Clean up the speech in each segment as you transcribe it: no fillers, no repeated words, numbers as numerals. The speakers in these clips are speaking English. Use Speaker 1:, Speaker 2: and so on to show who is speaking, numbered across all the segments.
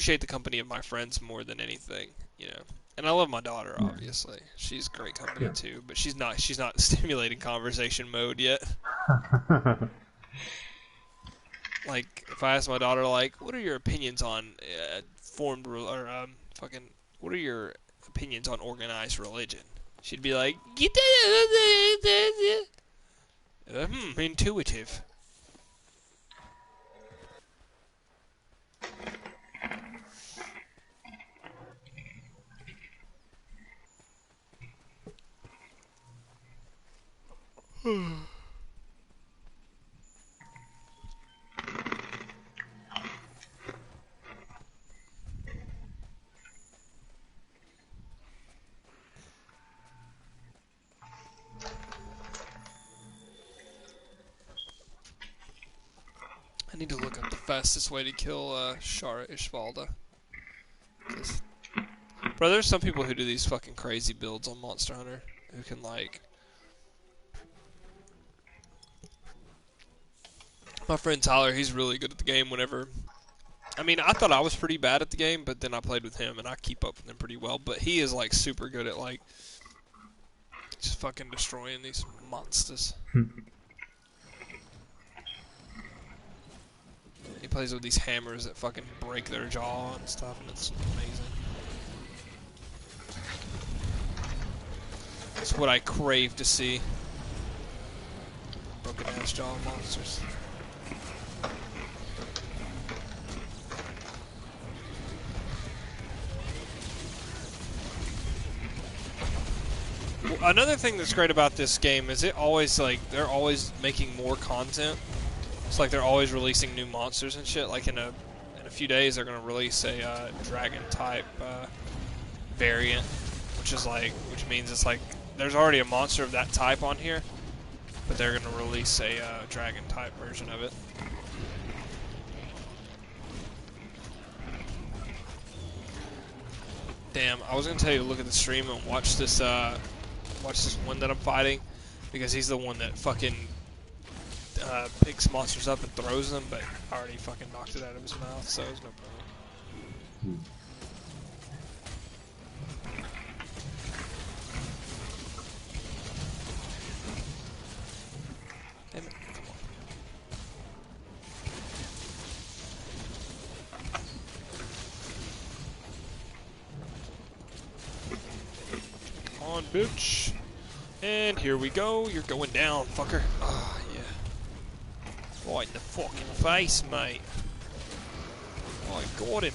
Speaker 1: appreciate the company of my friends more than anything, you know. And I love my daughter,
Speaker 2: Yeah.
Speaker 1: obviously. She's great company
Speaker 2: Yeah.
Speaker 1: too, but she's not stimulating conversation mode yet. Like if I ask my daughter like, "What are your opinions on formed or fucking what are your opinions on organized religion?" She'd be like, intuitive. I need to look up the fastest way to kill Shara Ishvalda. 'Cause bro, there's some people who do these fucking crazy builds on Monster Hunter who can like. My friend Tyler, he's really good at the game. Whenever, I mean, I thought I was pretty bad at the game, but then I played with him and I keep up with him pretty well. But he is like super good at like just fucking destroying these monsters. He plays with these hammers that fucking break their jaw and stuff, and it's amazing. It's what I crave to see. Broken ass jaw monsters. Another thing that's great about this game is it always like they're always making more content. It's like they're always releasing new monsters and shit. Like in a few days they're gonna release a dragon type variant, which means it's like there's already a monster of that type on here, but they're gonna release a dragon type version of it. Damn, I was gonna tell you to look at the stream and watch this one that I'm fighting, because he's the one that fucking picks monsters up and throws them, but I already fucking knocked it out of his mouth, so it's no problem. Damn it, come on. Come on, bitch. And here we go. You're going down, fucker. Ah, yeah. Right in the fucking face, mate. I got him.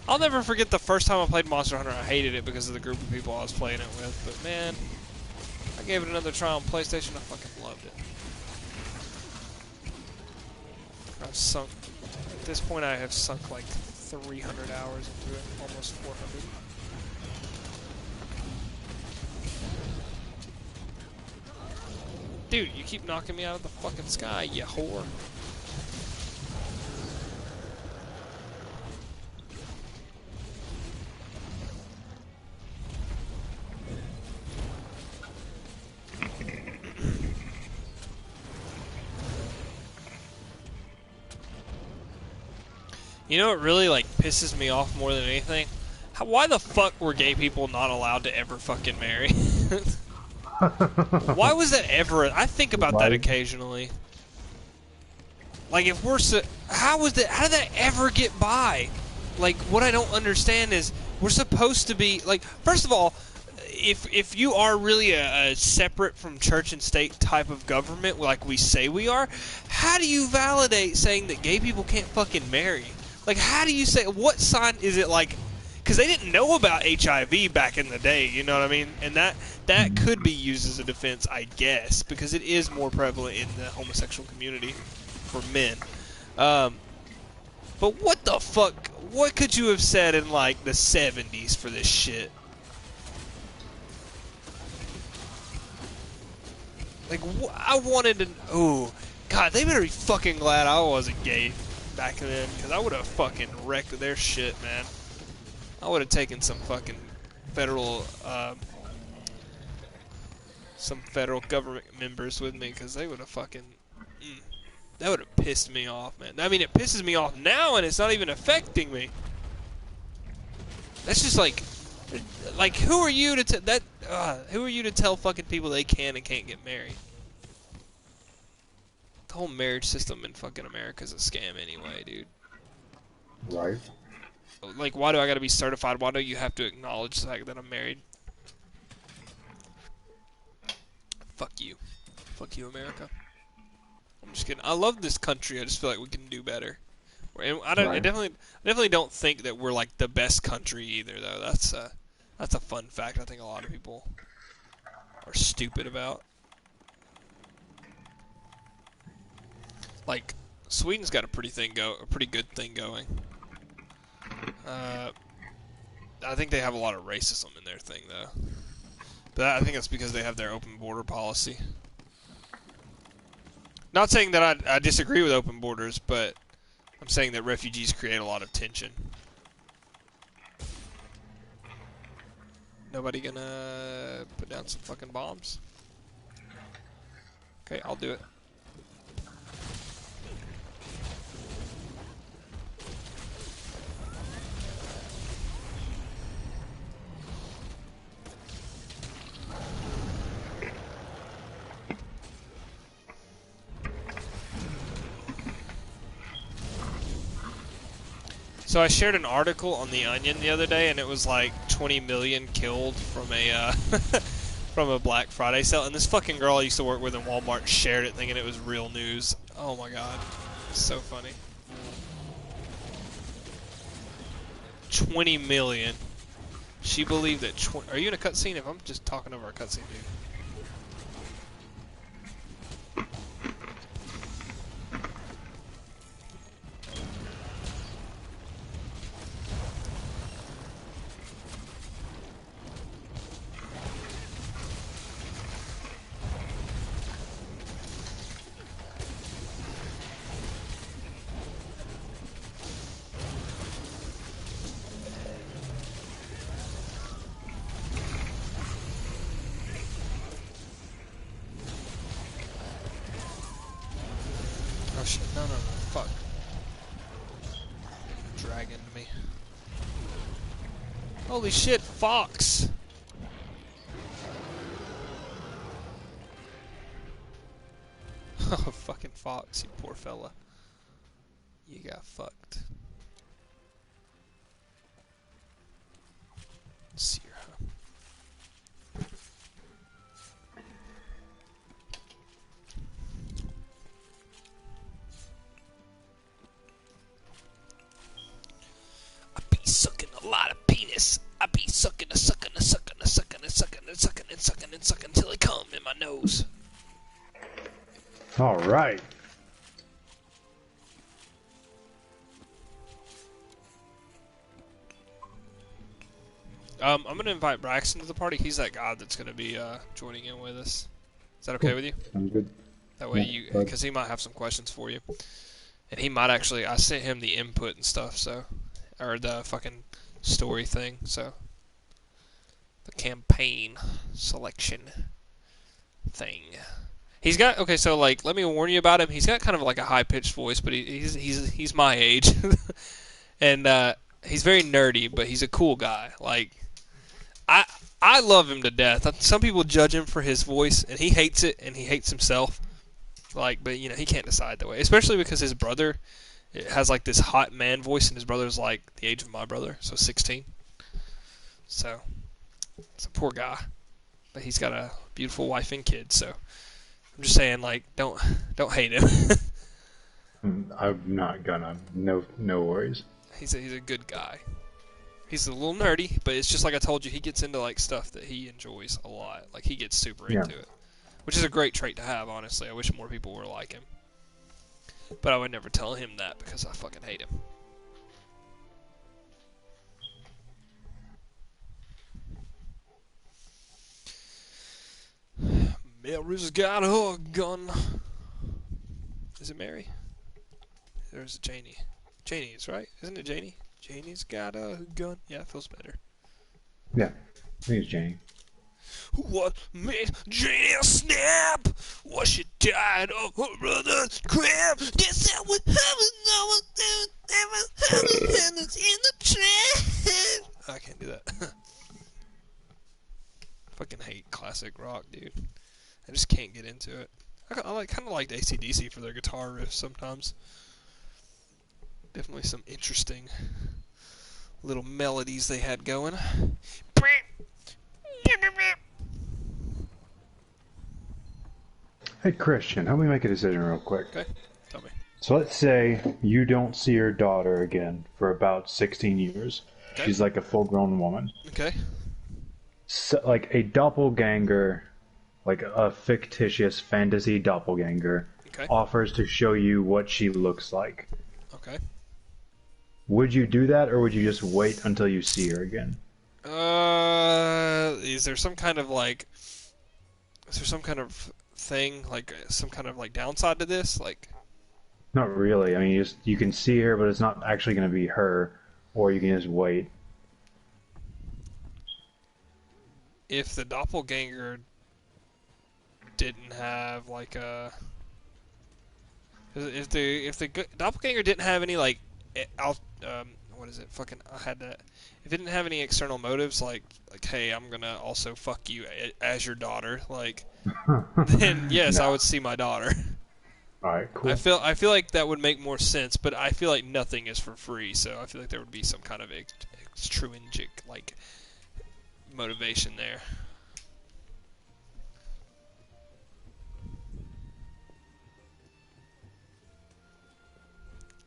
Speaker 1: I'll never forget the first time I played Monster Hunter. I hated it because of the group of people I was playing it with. But man, I gave it another try on PlayStation. I fucking loved it. I've sunk. At this point, I have sunk like 300 hours into it, almost 400. Dude, you keep knocking me out of the fucking sky, you whore. You know what really like pisses me off more than anything? Why the fuck were gay people not allowed to ever fucking marry? Why was that ever? I think about that occasionally. Like, if we're how was that? How did that ever get by? Like, what I don't understand is we're supposed to be like. First of all, if you are really a separate from church and state type of government, like we say we are, how do you validate saying that gay people can't fucking marry? Like, how do you say? What sign is it like? Because they didn't know about HIV back in the day, you know what I mean? And that could be used as a defense, I guess, because it is more prevalent in the homosexual community for men. But what the fuck? What could you have said in like the 70s for this shit? Like, I wanted to. Oh, God, they better be fucking glad I wasn't gay back then, because I would have fucking wrecked their shit, man. I would have taken some fucking federal government members with me, because they would have fucking That would have pissed me off, man. I mean, it pisses me off now, and it's not even affecting me. That's just like, who are you to who are you to tell fucking people they can and can't get married? The whole marriage system in fucking America is a scam anyway, dude.
Speaker 2: Right.
Speaker 1: Like, why do I gotta be certified? Why do you have to acknowledge the fact that I'm married? Fuck you. Fuck you, America. I'm just kidding. I love this country. I just feel like we can do better. And I definitely don't think that we're like the best country either, though. That's a fun fact. I think a lot of people are stupid about. Like, Sweden's got a pretty good thing going. I think they have a lot of racism in their thing, though. But I think it's because they have their open border policy. Not saying that I disagree with open borders, but I'm saying that refugees create a lot of tension. Nobody gonna put down some fucking bombs? Okay, I'll do it. So I shared an article on The Onion the other day, and it was like 20 million killed from a from a Black Friday sale. And this fucking girl I used to work with in Walmart shared it, thinking it was real news. Oh my god, it's so funny. 20 million. She believed that. Are you in a cutscene? If I'm just talking over a cutscene, dude. Oh shit, no, fuck. Dragging me. Holy shit, Fox! Oh, fucking Fox, you poor fella. You got fucked. Let's see her, huh? Sucking a lot of penis. I be sucking until it come in my nose.
Speaker 2: All right.
Speaker 1: I'm gonna invite Braxton to the party. He's that guy that's gonna be joining in with us. Is that okay with you?
Speaker 2: I'm good.
Speaker 1: That way because he might have some questions for you, and he might actually. I sent him the input and stuff, so. Or the fucking story thing, so the campaign selection thing. He's got okay, so like let me warn you about him. He's got kind of like a high pitched voice, but he's my age, and he's very nerdy, but he's a cool guy. Like I love him to death. Some people judge him for his voice, and he hates it, and he hates himself. Like, but you know he can't decide that way, especially because his brother. It has like this hot man voice, and his brother's like the age of my brother, so 16. So, it's a poor guy, but he's got a beautiful wife and kids. So, I'm just saying, like, don't hate him.
Speaker 2: I'm not gonna. No worries.
Speaker 1: He's a good guy. He's a little nerdy, but it's just like I told you, he gets into like stuff that he enjoys a lot. Like he gets super into it, which is a great trait to have. Honestly, I wish more people were like him. But I would never tell him that because I fucking hate him. Mary's got a gun. Is it Mary? There's Janie. Janie's right, isn't it Janie? Janie's got a gun. Yeah, it feels better.
Speaker 2: Yeah, I think it's Janie.
Speaker 1: What made Janie snap? What she died of her brother's crib. Guess that was in the trash. I can't do that. Fucking hate classic rock, dude. I just can't get into it. I kind of liked AC/DC for their guitar riffs sometimes. Definitely some interesting little melodies they had going.
Speaker 2: Hey, Christian, help me make a decision real quick.
Speaker 1: Okay, tell me.
Speaker 2: So let's say you don't see your daughter again for about 16 years.
Speaker 1: Okay.
Speaker 2: She's like a full-grown woman.
Speaker 1: Okay.
Speaker 2: So, like a doppelganger, like a fictitious fantasy doppelganger,
Speaker 1: Okay.
Speaker 2: offers to show you what she looks like.
Speaker 1: Okay.
Speaker 2: Would you do that, or would you just wait until you see her again?
Speaker 1: Is there some kind of like, is there some kind of thing, like some kind of like downside to this? Like,
Speaker 2: Not really. I mean, you can see her, but it's not actually going to be her, or you can just wait.
Speaker 1: if the doppelganger didn't have like a, if the doppelganger didn't have any like, what is it? Fucking, I had that. If it didn't have any external motives, like hey, I'm gonna also fuck you as your daughter, like, then yes, I would see my daughter.
Speaker 2: All right, cool.
Speaker 1: I feel like that would make more sense, but I feel like nothing is for free, so I feel like there would be some kind of extrinsic like motivation there.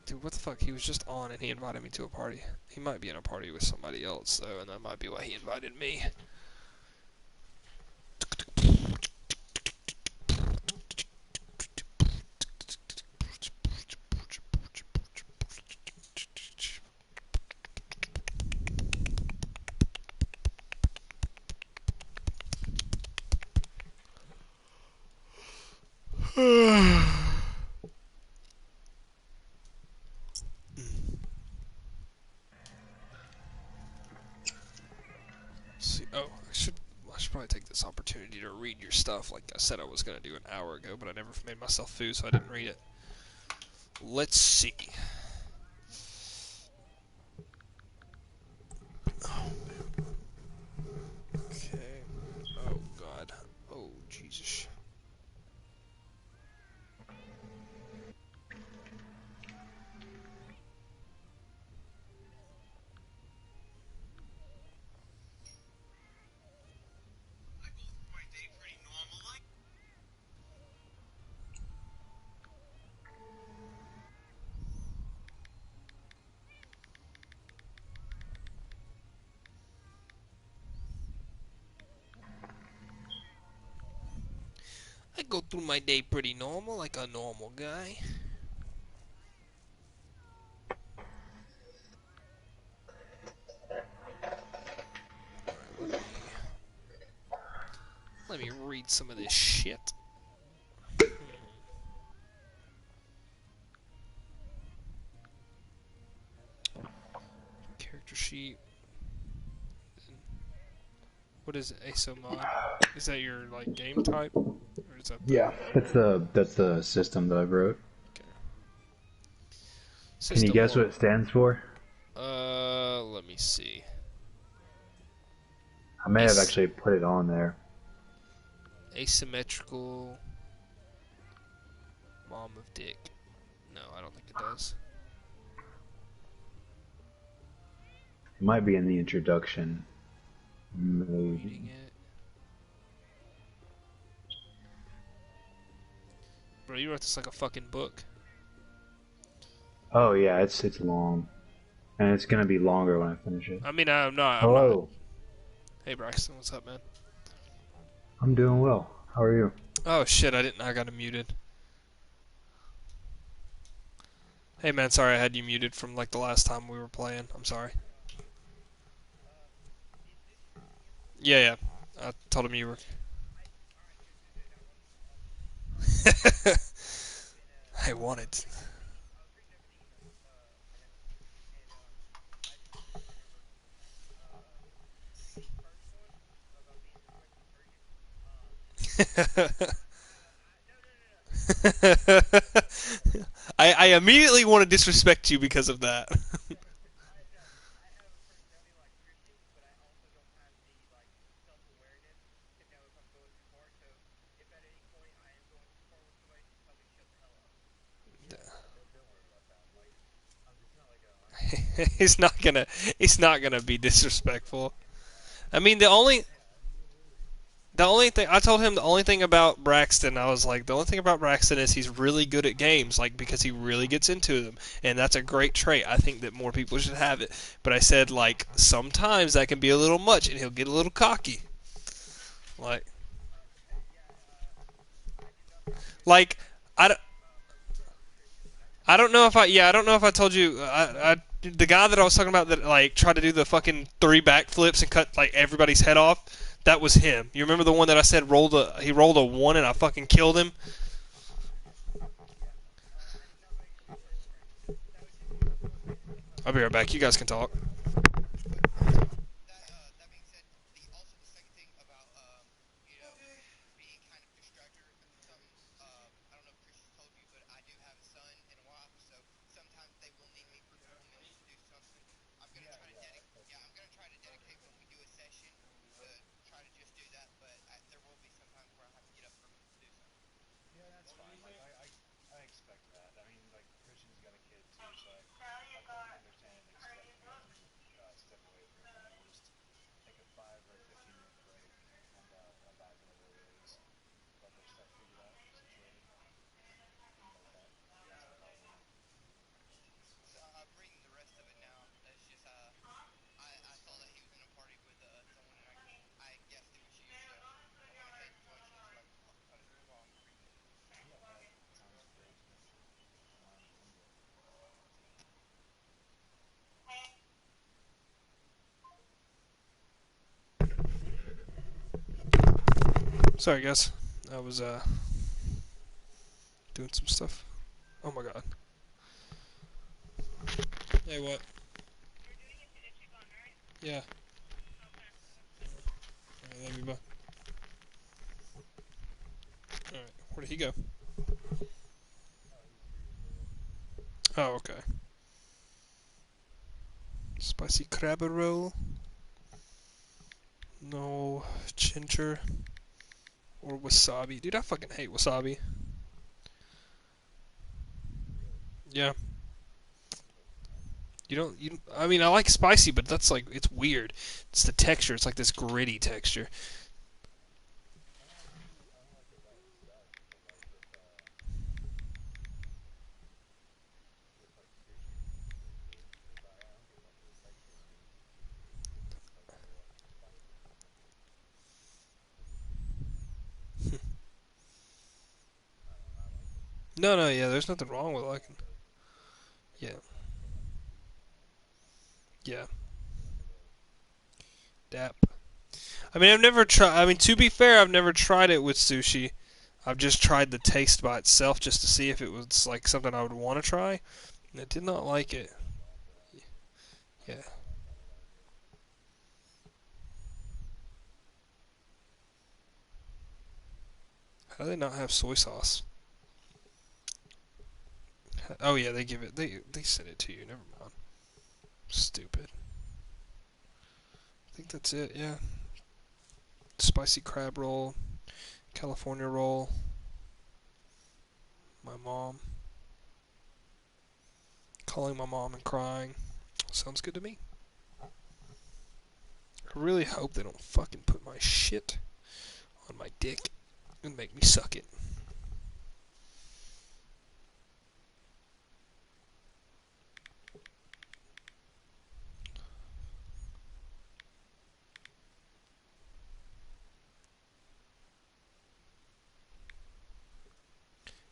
Speaker 1: Dude, what the fuck? He was just on and he invited me to a party. He might be in a party with somebody else, though, and that might be why he invited me. See, oh, I should probably take this opportunity to read your stuff like I said I was going to do an hour ago, but I never made myself food, so I didn't read it. Let's see. Okay. Oh, God. Oh, Jesus. I go through my day pretty normal, like a normal guy. Alright, let me read some of this shit. Character sheet. What is it? ASO mod? Is that your like game type? Or is that
Speaker 2: Yeah, that's the system that I wrote.
Speaker 1: Okay.
Speaker 2: Can you guess what it stands for?
Speaker 1: Let me see.
Speaker 2: I may have actually put it on there.
Speaker 1: Asymmetrical mom of dick. No, I don't think it does.
Speaker 2: It might be in the introduction. Maybe.
Speaker 1: Reading it. Bro, you wrote this like a fucking book.
Speaker 2: Oh yeah, it's long, and it's gonna be longer when I finish it.
Speaker 1: I mean, I'm not.
Speaker 2: Hello.
Speaker 1: Hey, Braxton, what's up, man?
Speaker 2: I'm doing well. How are you?
Speaker 1: Oh shit, I got him muted. Hey man, sorry I had you muted from like the last time we were playing. I'm sorry. Yeah. I told him you were. I wanted. I immediately want to disrespect you because of that. he's not gonna he's not gonna be disrespectful. I mean, the only thing I told him, the only thing about Braxton, I was like, the only thing about Braxton is he's really good at games, like because he really gets into them, and that's a great trait. I think that more people should have it. But I said like sometimes that can be a little much, and he'll get a little cocky. Like, like I, don't- I don't know if I don't know if I told you the guy that I was talking about that like tried to do the fucking 3 backflips and cut like everybody's head off. That was him. You remember the one that I said he rolled a 1 and I fucking killed him? I'll be right back. You guys can talk. Sorry, guys. I was doing some stuff. Oh my god. Hey, what? Yeah. Alright, love you, bye. Alright, where did he go? Oh, okay. Spicy crab roll. No ginger or wasabi. Dude, I fucking hate wasabi. Yeah. I mean, I like spicy, but that's like, it's weird. It's the texture. It's like this gritty texture. No, no, yeah, there's nothing wrong with liking. Yeah, yeah. Dap. I mean, I've never tried. I mean, to be fair, I've never tried it with sushi. I've just tried the taste by itself just to see if it was like something I would want to try. And I did not like it. Yeah. How do they not have soy sauce? Oh yeah, they give it. They send it to you. Never mind. Stupid. I think that's it. Yeah. Spicy crab roll, California roll. My mom. Calling my mom and crying. Sounds good to me. I really hope they don't fucking put my shit on my dick and make me suck it.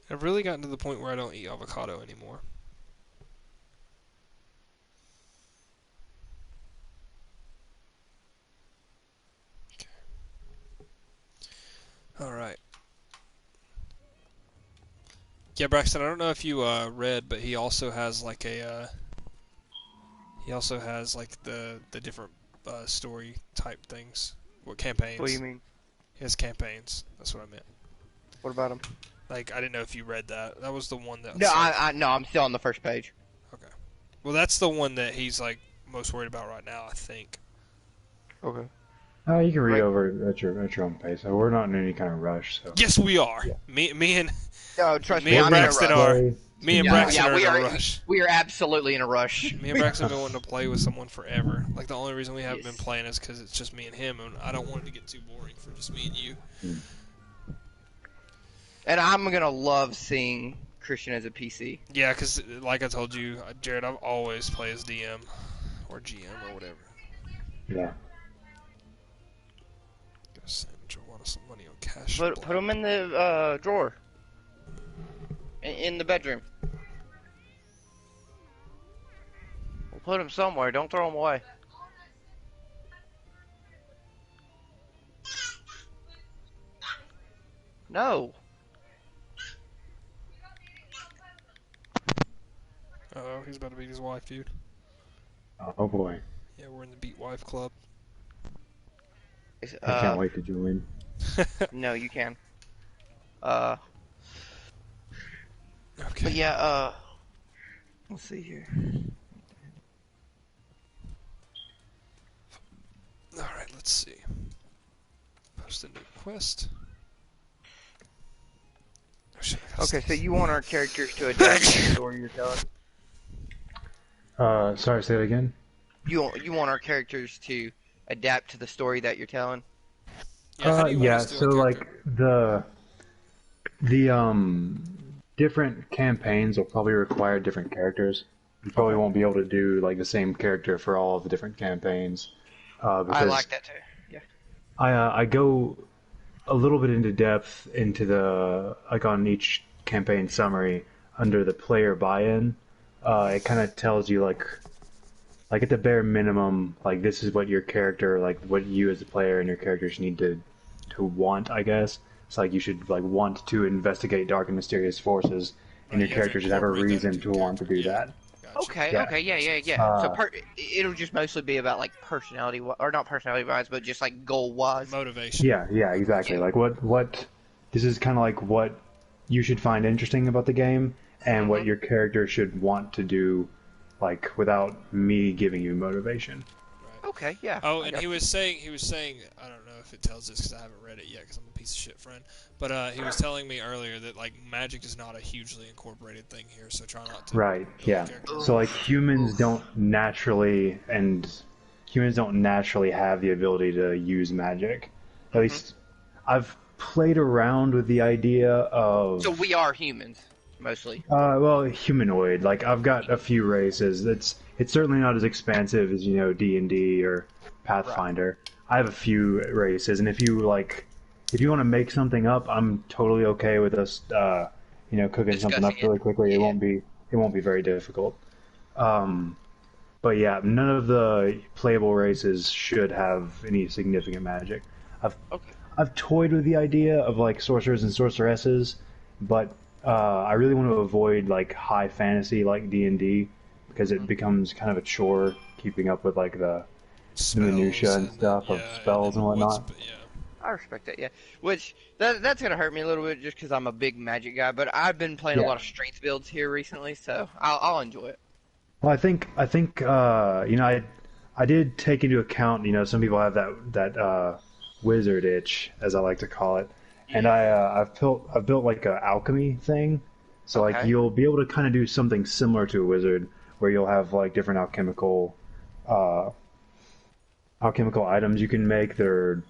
Speaker 1: I've really gotten to the point where I don't eat avocado anymore. Alright. Yeah, Braxton, I don't know if you read, but he also has like he also has like the different story type things. What
Speaker 3: What do you
Speaker 1: campaigns?
Speaker 3: mean?
Speaker 1: He has campaigns. That's what I meant.
Speaker 3: What about him?
Speaker 1: Like, I didn't know if you read that. That was the one that.
Speaker 3: No, no, I'm still on the first page.
Speaker 1: Okay. Well, that's the one that he's like most worried about right now, I think.
Speaker 3: Okay.
Speaker 2: You can read over at your own pace. So we're not in any kind of rush. So.
Speaker 1: Yes, we are.
Speaker 2: Yeah.
Speaker 1: Me and
Speaker 3: No, trust
Speaker 1: me
Speaker 3: me,
Speaker 1: and
Speaker 3: I'm in a
Speaker 1: Braxton
Speaker 3: rush.
Speaker 1: are. Me and Braxton are
Speaker 3: we
Speaker 1: in
Speaker 3: are
Speaker 1: a rush.
Speaker 3: We are absolutely in a rush.
Speaker 1: Me and Braxton have been wanting to play with someone forever. Like, the only reason we haven't
Speaker 3: Yes.
Speaker 1: been playing is because it's just me and him, and I don't want it to get too boring for just me and you.
Speaker 3: And I'm gonna love seeing Christian as a PC.
Speaker 1: Yeah, because, like I told you, Jared, I've always played as DM or GM or whatever.
Speaker 2: Yeah.
Speaker 1: Gotta send Joe some money on cash.
Speaker 3: Put him in the drawer. In the bedroom. We'll put him somewhere. Don't throw him away. No.
Speaker 1: Uh-oh, he's about to beat his wife, dude.
Speaker 2: Oh boy.
Speaker 1: Yeah, we're in the Beat Wife Club.
Speaker 2: I can't wait to join.
Speaker 3: No, you can.
Speaker 1: Okay.
Speaker 3: But yeah, let's see here.
Speaker 1: Alright, let's see. Post a new quest. Oh, shit, I gotta
Speaker 3: Okay,
Speaker 1: sneeze.
Speaker 3: so you want our characters to adapt to the story you're telling?
Speaker 2: Sorry, say it again.
Speaker 3: You want our characters to adapt to the story that you're telling?
Speaker 1: Yeah, how do you want us to do
Speaker 2: so
Speaker 1: our
Speaker 2: like
Speaker 1: character?
Speaker 2: the different campaigns will probably require different characters. You probably won't be able to do like the same character for all of the different campaigns. Because
Speaker 3: I like that too. Yeah.
Speaker 2: I go a little bit into depth into the like on each campaign summary under the player buy-in. It kind of tells you like at the bare minimum, like this is what your character, like what you as a player and your characters need to want, I guess. It's like you should like want to investigate dark and mysterious forces, and your
Speaker 1: you have to
Speaker 2: character should have a
Speaker 1: incorporate that
Speaker 2: reason
Speaker 1: into
Speaker 2: to want to do
Speaker 1: character.
Speaker 2: that.
Speaker 1: Gotcha.
Speaker 3: Okay.
Speaker 2: Yeah.
Speaker 3: Okay. Yeah. So
Speaker 2: Uh,
Speaker 3: it'll just mostly be about like personality, or not personality wise, but just like goal wise.
Speaker 1: Motivation.
Speaker 2: Yeah, exactly.
Speaker 3: Yeah.
Speaker 2: Like what this is kind of like what you should find interesting about the game, and what your character should want to do, like without me giving you motivation.
Speaker 3: Okay. Yeah.
Speaker 1: Oh,
Speaker 3: I
Speaker 1: and
Speaker 3: got
Speaker 1: he was saying, I don't know if it tells this because I haven't read it yet because I'm a piece of shit friend, but he was telling me earlier that like magic is not a hugely incorporated thing here, so try not to.
Speaker 2: Right.
Speaker 1: build
Speaker 2: Yeah.
Speaker 1: characters.
Speaker 2: So like humans don't naturally have the ability to use magic. At least I've played around with the idea of
Speaker 3: So we are humans, mostly.
Speaker 2: well, humanoid. Like I've got a few races. It's certainly not as expansive as DnD or Pathfinder. I have a few races, and if you want to make something up, I'm totally okay with us cooking something up
Speaker 3: Discussing it.
Speaker 2: really quickly.
Speaker 3: Yeah.
Speaker 2: It won't be very difficult. But yeah, none of the playable races should have any significant magic.
Speaker 3: Okay.
Speaker 2: I've toyed with the idea of like sorcerers and sorceresses, but I really want to avoid like high fantasy like D&D because it becomes kind of a chore keeping up with like the minutia and stuff of spells and whatnot.
Speaker 3: I respect that. Yeah. Which that's gonna hurt me a little bit just because I'm a big magic guy. But I've been playing a lot of strength builds here recently, so I'll enjoy it.
Speaker 2: Well, I think I did take into account some people have that wizard itch, as I like to call it, and I've built like a alchemy thing, so like
Speaker 3: Okay.
Speaker 2: you'll be able to kind of do something similar to a wizard where you'll have like different alchemical items you can make that are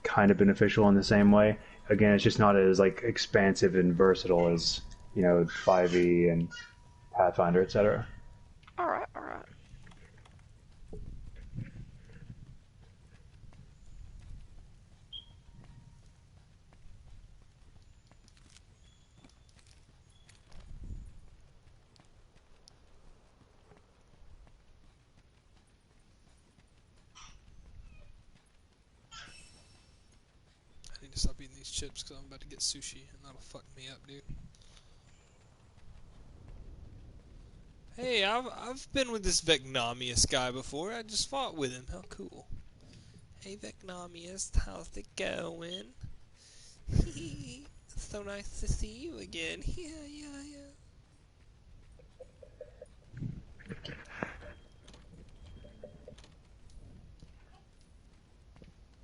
Speaker 2: kind of beneficial in the same way. Again, it's just not as like expansive and versatile as 5e and Pathfinder, etc.
Speaker 3: All right. All right.
Speaker 1: I need to stop eating these chips because I'm about to get sushi and that'll fuck me up, dude. Hey, I've been with this Vecnomius guy before. I just fought with him. How cool. Hey, Vecnomius, how's it going? so nice to see you again. Yeah, yeah, yeah.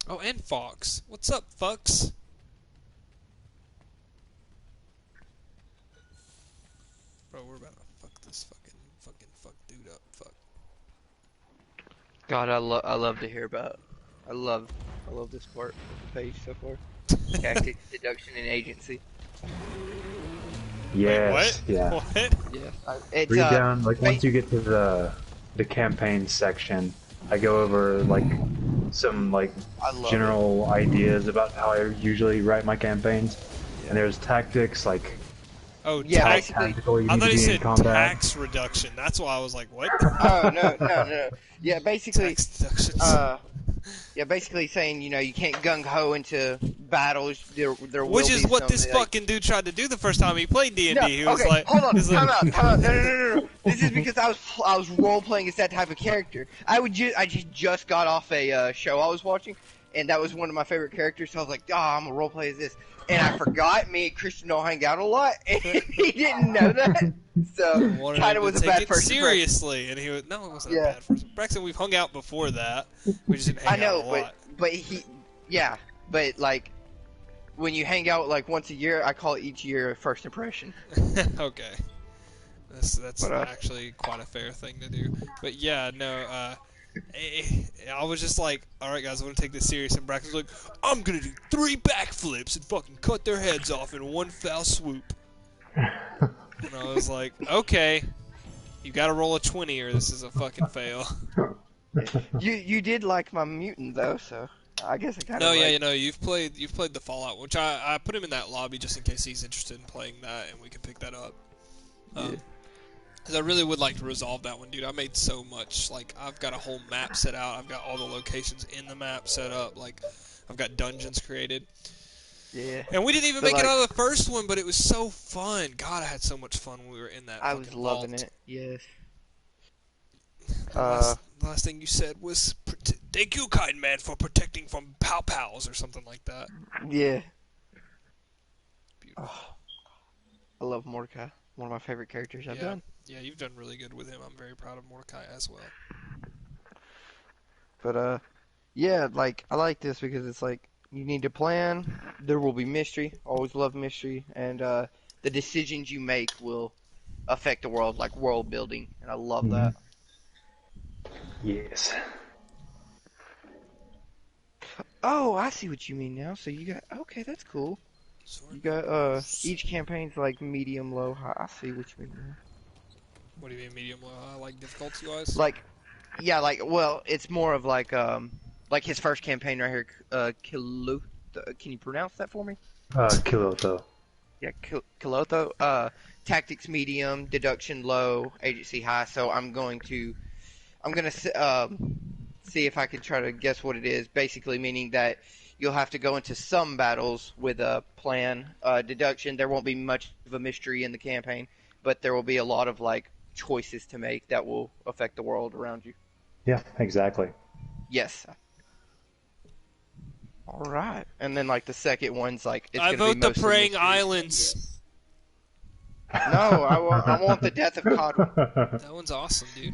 Speaker 1: Oh, and Fox. What's up, Fox? Bro, we're about to fuck this fuck dude up. Fuck.
Speaker 3: God, I love to hear about. I love this part of the page so far. Tactics, deduction, and agency.
Speaker 2: Yes,
Speaker 1: Wait, what?
Speaker 2: yeah.
Speaker 1: What?
Speaker 3: Yeah, it's
Speaker 2: Read down, like, once you get to the campaign section, I go over, like, some, like,
Speaker 3: I love
Speaker 2: general ideas about how I usually write my campaigns. And there's tactics, like,
Speaker 1: Oh,
Speaker 3: Yeah,
Speaker 2: how
Speaker 3: basically-
Speaker 2: tactical you
Speaker 1: I
Speaker 2: need
Speaker 1: thought
Speaker 2: to
Speaker 1: he
Speaker 2: be in
Speaker 1: said
Speaker 2: combat.
Speaker 1: tax reduction. That's why I was like, what?
Speaker 3: Oh no. Yeah, basically,
Speaker 1: Tax deductions.
Speaker 3: yeah, basically saying you can't gung ho into battles. There will
Speaker 1: Which
Speaker 3: be
Speaker 1: is what this
Speaker 3: some, like-
Speaker 1: fucking dude tried to do the first time he played D&D.
Speaker 3: No,
Speaker 1: He was
Speaker 3: okay,
Speaker 1: like,
Speaker 3: hold on,
Speaker 1: he's like-
Speaker 3: time out. No. This is because I was role playing as that type of character. I just got off a show I was watching, and that was one of my favorite characters. So I was like, I'm a role play as this, and I forgot me and Christian don't hang out a lot, and he didn't know that. So
Speaker 1: wanted
Speaker 3: kind
Speaker 1: him
Speaker 3: of
Speaker 1: to
Speaker 3: was a
Speaker 1: take
Speaker 3: bad
Speaker 1: it
Speaker 3: first impression.
Speaker 1: seriously, and he was no, it wasn't a
Speaker 3: Yeah.
Speaker 1: bad first. Braxton, we've hung out before that. We just didn't
Speaker 3: I
Speaker 1: hang
Speaker 3: know,
Speaker 1: out a lot.
Speaker 3: but like when you hang out like once a year, I call each year a first impression.
Speaker 1: Okay, that's
Speaker 3: But,
Speaker 1: actually quite a fair thing to do. But yeah, no. I was just like, all right, guys, I want to take this serious. And Braxton's like, I'm gonna do 3 backflips and fucking cut their heads off in one foul swoop. And I was like, okay, you got to roll a 20 or this is a fucking fail.
Speaker 3: You did like my mutant though, so I guess I kind of.
Speaker 1: No, yeah, you've played the Fallout, which I put him in that lobby just in case he's interested in playing that, and we can pick that up. Because I really would like to resolve that one, dude. I made so much. Like, I've got a whole map set out. I've got all the locations in the map set up. Like, I've got dungeons created.
Speaker 3: Yeah.
Speaker 1: And we didn't even
Speaker 3: But,
Speaker 1: make it
Speaker 3: like-
Speaker 1: out of the first one, but it was so fun. God, I had so much fun when we were in that.
Speaker 3: I was
Speaker 1: fucking
Speaker 3: loving
Speaker 1: vault.
Speaker 3: it. Yes.
Speaker 1: The last thing you said was, "Thank you, kind man, for protecting from pow-pows," or something like that.
Speaker 3: Yeah.
Speaker 1: Beautiful.
Speaker 3: Oh, I love Mordecai. One of my favorite characters I've done.
Speaker 1: Yeah, you've done really good with him. I'm very proud of Mordecai as well.
Speaker 3: But yeah, like I like this because it's like you need to plan. There will be mystery. Always love mystery, and the decisions you make will affect the world, like world building, and I love that.
Speaker 2: Yes.
Speaker 3: Oh, I see what you mean now. So you got that's cool. You got each campaign's like medium, low, high. I see what you mean now.
Speaker 1: What do you mean, medium, low, high? Like difficulty wise?
Speaker 3: Like, yeah, well, it's more of like his first campaign right here, Kilotho. Can you pronounce that for me?
Speaker 2: Kilotho.
Speaker 3: Yeah, Kilotho. Tactics medium, deduction low, agency high. So I'm gonna see if I can try to guess what it is. Basically, meaning that you'll have to go into some battles with a plan. Deduction, there won't be much of a mystery in the campaign, but there will be a lot of like choices to make that will affect the world around you.
Speaker 2: Yeah, exactly.
Speaker 3: Yes. All right, and then like the second one's like it's
Speaker 1: I
Speaker 3: gonna
Speaker 1: vote
Speaker 3: be
Speaker 1: the
Speaker 3: mostly
Speaker 1: Praying
Speaker 3: mystery.
Speaker 1: Islands.
Speaker 3: No, I want the death of Cod.
Speaker 1: That one's awesome, dude.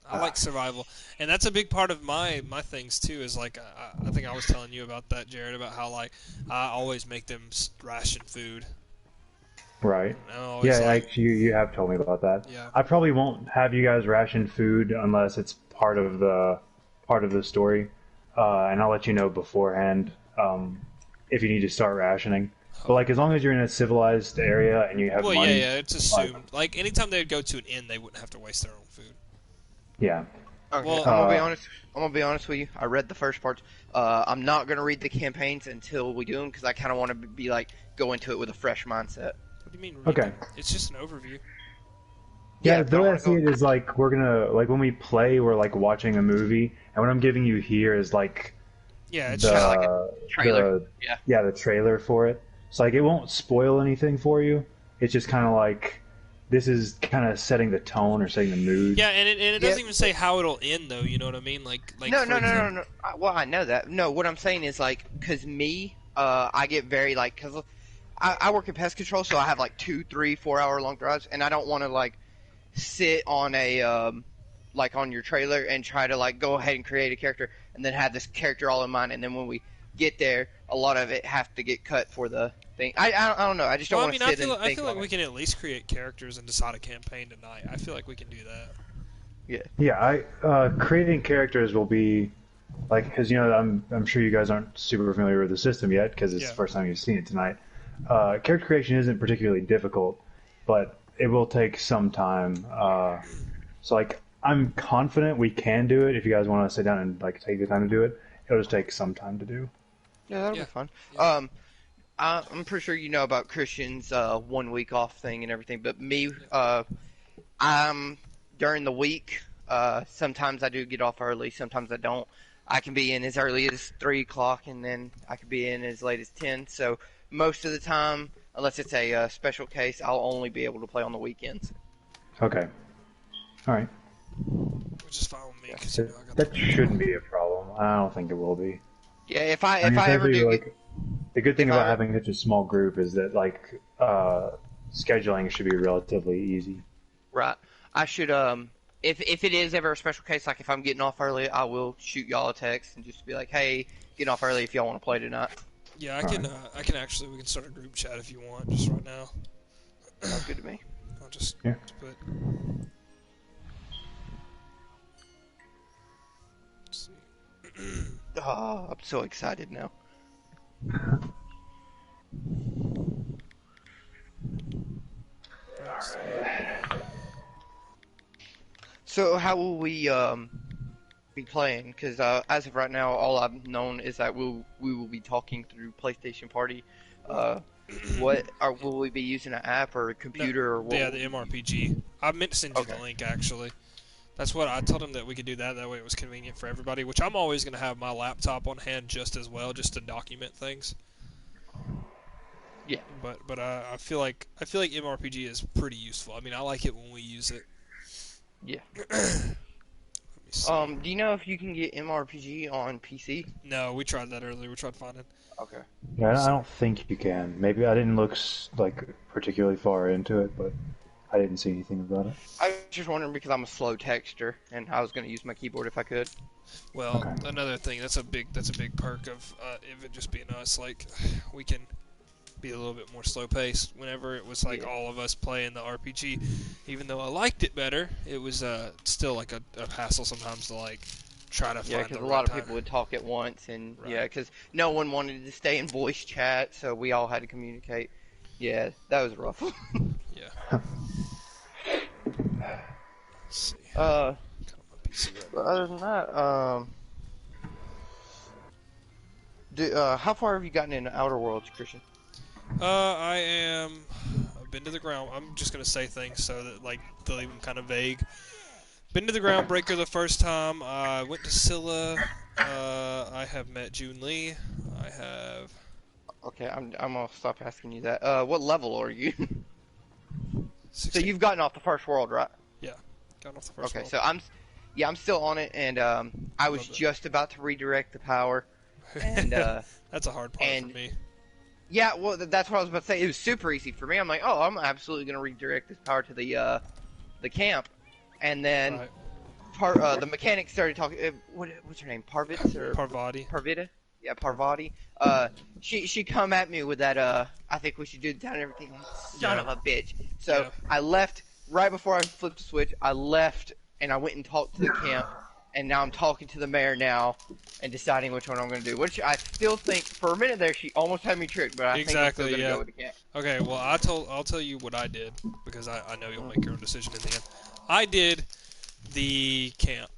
Speaker 1: I like survival, and that's a big part of my things too. Is like I think I was telling you about that, Jared, about how like I always make them ration food.
Speaker 2: Right.
Speaker 1: And I'm always
Speaker 2: Yeah,
Speaker 1: like,
Speaker 2: like you have told me about that.
Speaker 1: Yeah.
Speaker 2: I probably won't have you guys ration food unless it's part of the story, and I'll let you know beforehand if you need to start rationing. But like as long as you're in a civilized area and you have
Speaker 1: well,
Speaker 2: money,
Speaker 1: yeah, it's assumed. Like anytime they'd go to an inn, they wouldn't have to waste their own food.
Speaker 2: yeah.
Speaker 3: Okay,
Speaker 1: Well,
Speaker 3: I'm gonna be honest with you. I read the first parts. I'm not gonna read the campaigns until we do them because I kind of want to be like go into it with a fresh mindset.
Speaker 1: What do you mean?
Speaker 2: Okay.
Speaker 1: It's just an overview.
Speaker 2: Yeah,
Speaker 3: but
Speaker 2: the way I
Speaker 3: wanna
Speaker 2: see it is like we're gonna like when we play, we're like watching a movie, and what I'm giving you here is like
Speaker 1: Yeah, it's
Speaker 2: the
Speaker 1: just
Speaker 3: like a trailer. Yeah.
Speaker 2: the trailer for it. So like it won't spoil anything for you. It's just kind of like this is kind of setting the tone or setting the mood.
Speaker 1: yeah, and it doesn't even say how it'll end though. You know what I mean? Like
Speaker 3: No.
Speaker 1: for example-
Speaker 3: Well, I know that. No, what I'm saying is like, cause me, I get very like, cause I work in pest control, so I have like 2, 3, 4 hour long drives, and I don't want to like sit on a like on your trailer and try to like go ahead and create a character and then have this character all in mind, and then when we get there, a lot of it have to get cut for the thing. I don't know. I just don't want to sit and think.
Speaker 1: I feel like we can at least create characters and decide a campaign tonight. I feel like we can do that.
Speaker 3: Yeah.
Speaker 2: Yeah, creating characters will be like, because I'm sure you guys aren't super familiar with the system yet because it's the first time you've seen it tonight. Character creation isn't particularly difficult, but it will take some time. So like, I'm confident we can do it if you guys want to sit down and like take the time to do it. It'll just take some time to do.
Speaker 3: Yeah, that'll be fun. Yeah. I'm pretty sure you know about Christian's 1 week off thing and everything, but me, I'm during the week. Sometimes I do get off early, sometimes I don't. I can be in as early as 3 o'clock, and then I can be in as late as 10. So most of the time, unless it's a special case, I'll only be able to play on the weekends.
Speaker 2: Okay. All right.
Speaker 1: Which is fine with me.
Speaker 2: So that shouldn't be a problem. I don't think it will be.
Speaker 3: Yeah, if I ever do
Speaker 2: like, the good thing about having such a small group is that like scheduling should be relatively easy.
Speaker 3: Right. I should if it is ever a special case, like if I'm getting off early, I will shoot y'all a text and just be like, hey, getting off early if y'all want to play tonight.
Speaker 1: Yeah, I can actually, we can start a group chat if you want, just right now.
Speaker 3: Sounds good to me.
Speaker 1: I'll just put. Let's see.
Speaker 3: Oh, I'm so excited now. So how will we be playing? Because as of right now, all I've known is that we will be talking through PlayStation Party. Will we be using an app or a computer or what?
Speaker 1: Yeah, the MRPG. I meant to send you the link actually. That's what I told him, that we could do that. That way it was convenient for everybody. Which I'm always going to have my laptop on hand just as well, just to document things.
Speaker 3: Yeah.
Speaker 1: But I feel like MRPG is pretty useful. I mean, I like it when we use it.
Speaker 3: Yeah.
Speaker 1: Let me see.
Speaker 3: Do you know if you can get MRPG on PC?
Speaker 1: No, we tried that earlier. We tried finding.
Speaker 3: Okay.
Speaker 2: Yeah, I don't think you can. Maybe I didn't look like particularly far into it, but I didn't see anything about it.
Speaker 3: I was just wondering because I'm a slow texter, and I was going to use my keyboard if I could.
Speaker 1: Well, another thing, that's a big perk of it just being us. Like, we can be a little bit more slow paced. Whenever it was like all of us playing the RPG, even though I liked it better, it was still like a hassle sometimes to like try to find the right time. Yeah, because
Speaker 3: a lot of people would talk at once, and because no one wanted to stay in voice chat, so we all had to communicate. Yeah, that was rough.
Speaker 1: Yeah. Let's see.
Speaker 3: But other than that, how far have you gotten in the Outer Worlds, Christian?
Speaker 1: I've been to the ground. I'm just gonna say things so that like they'll leave them kind of vague. Been to the Groundbreaker the first time. I went to Scylla. I have met June Lee. I have.
Speaker 3: Okay, I'm gonna stop asking you that. What level are you?
Speaker 1: 16.
Speaker 3: So you've gotten off the first world, right?
Speaker 1: Yeah, gotten off the first world.
Speaker 3: Okay, so I'm still on it, and I was just about to redirect the power, and
Speaker 1: that's a hard part for me.
Speaker 3: Yeah, well, that's what I was about to say. It was super easy for me. I'm like, oh, I'm absolutely gonna redirect this power to the camp, and then the mechanic started talking. What's her name? Parvati or
Speaker 1: Parvati?
Speaker 3: Parvita? Yeah, Parvati. She come at me with that. I think we should do the town and everything. Son of a bitch. So I left right before I flipped the switch. I left and I went and talked to the camp, and now I'm talking to the mayor now and deciding which one I'm going to do. Which I still think, for a minute there, she almost had me tricked, but I think I'm still going to go with the camp.
Speaker 1: Okay, well, I'll tell you what I did, because I know you'll make your own decision in the end. I did the camp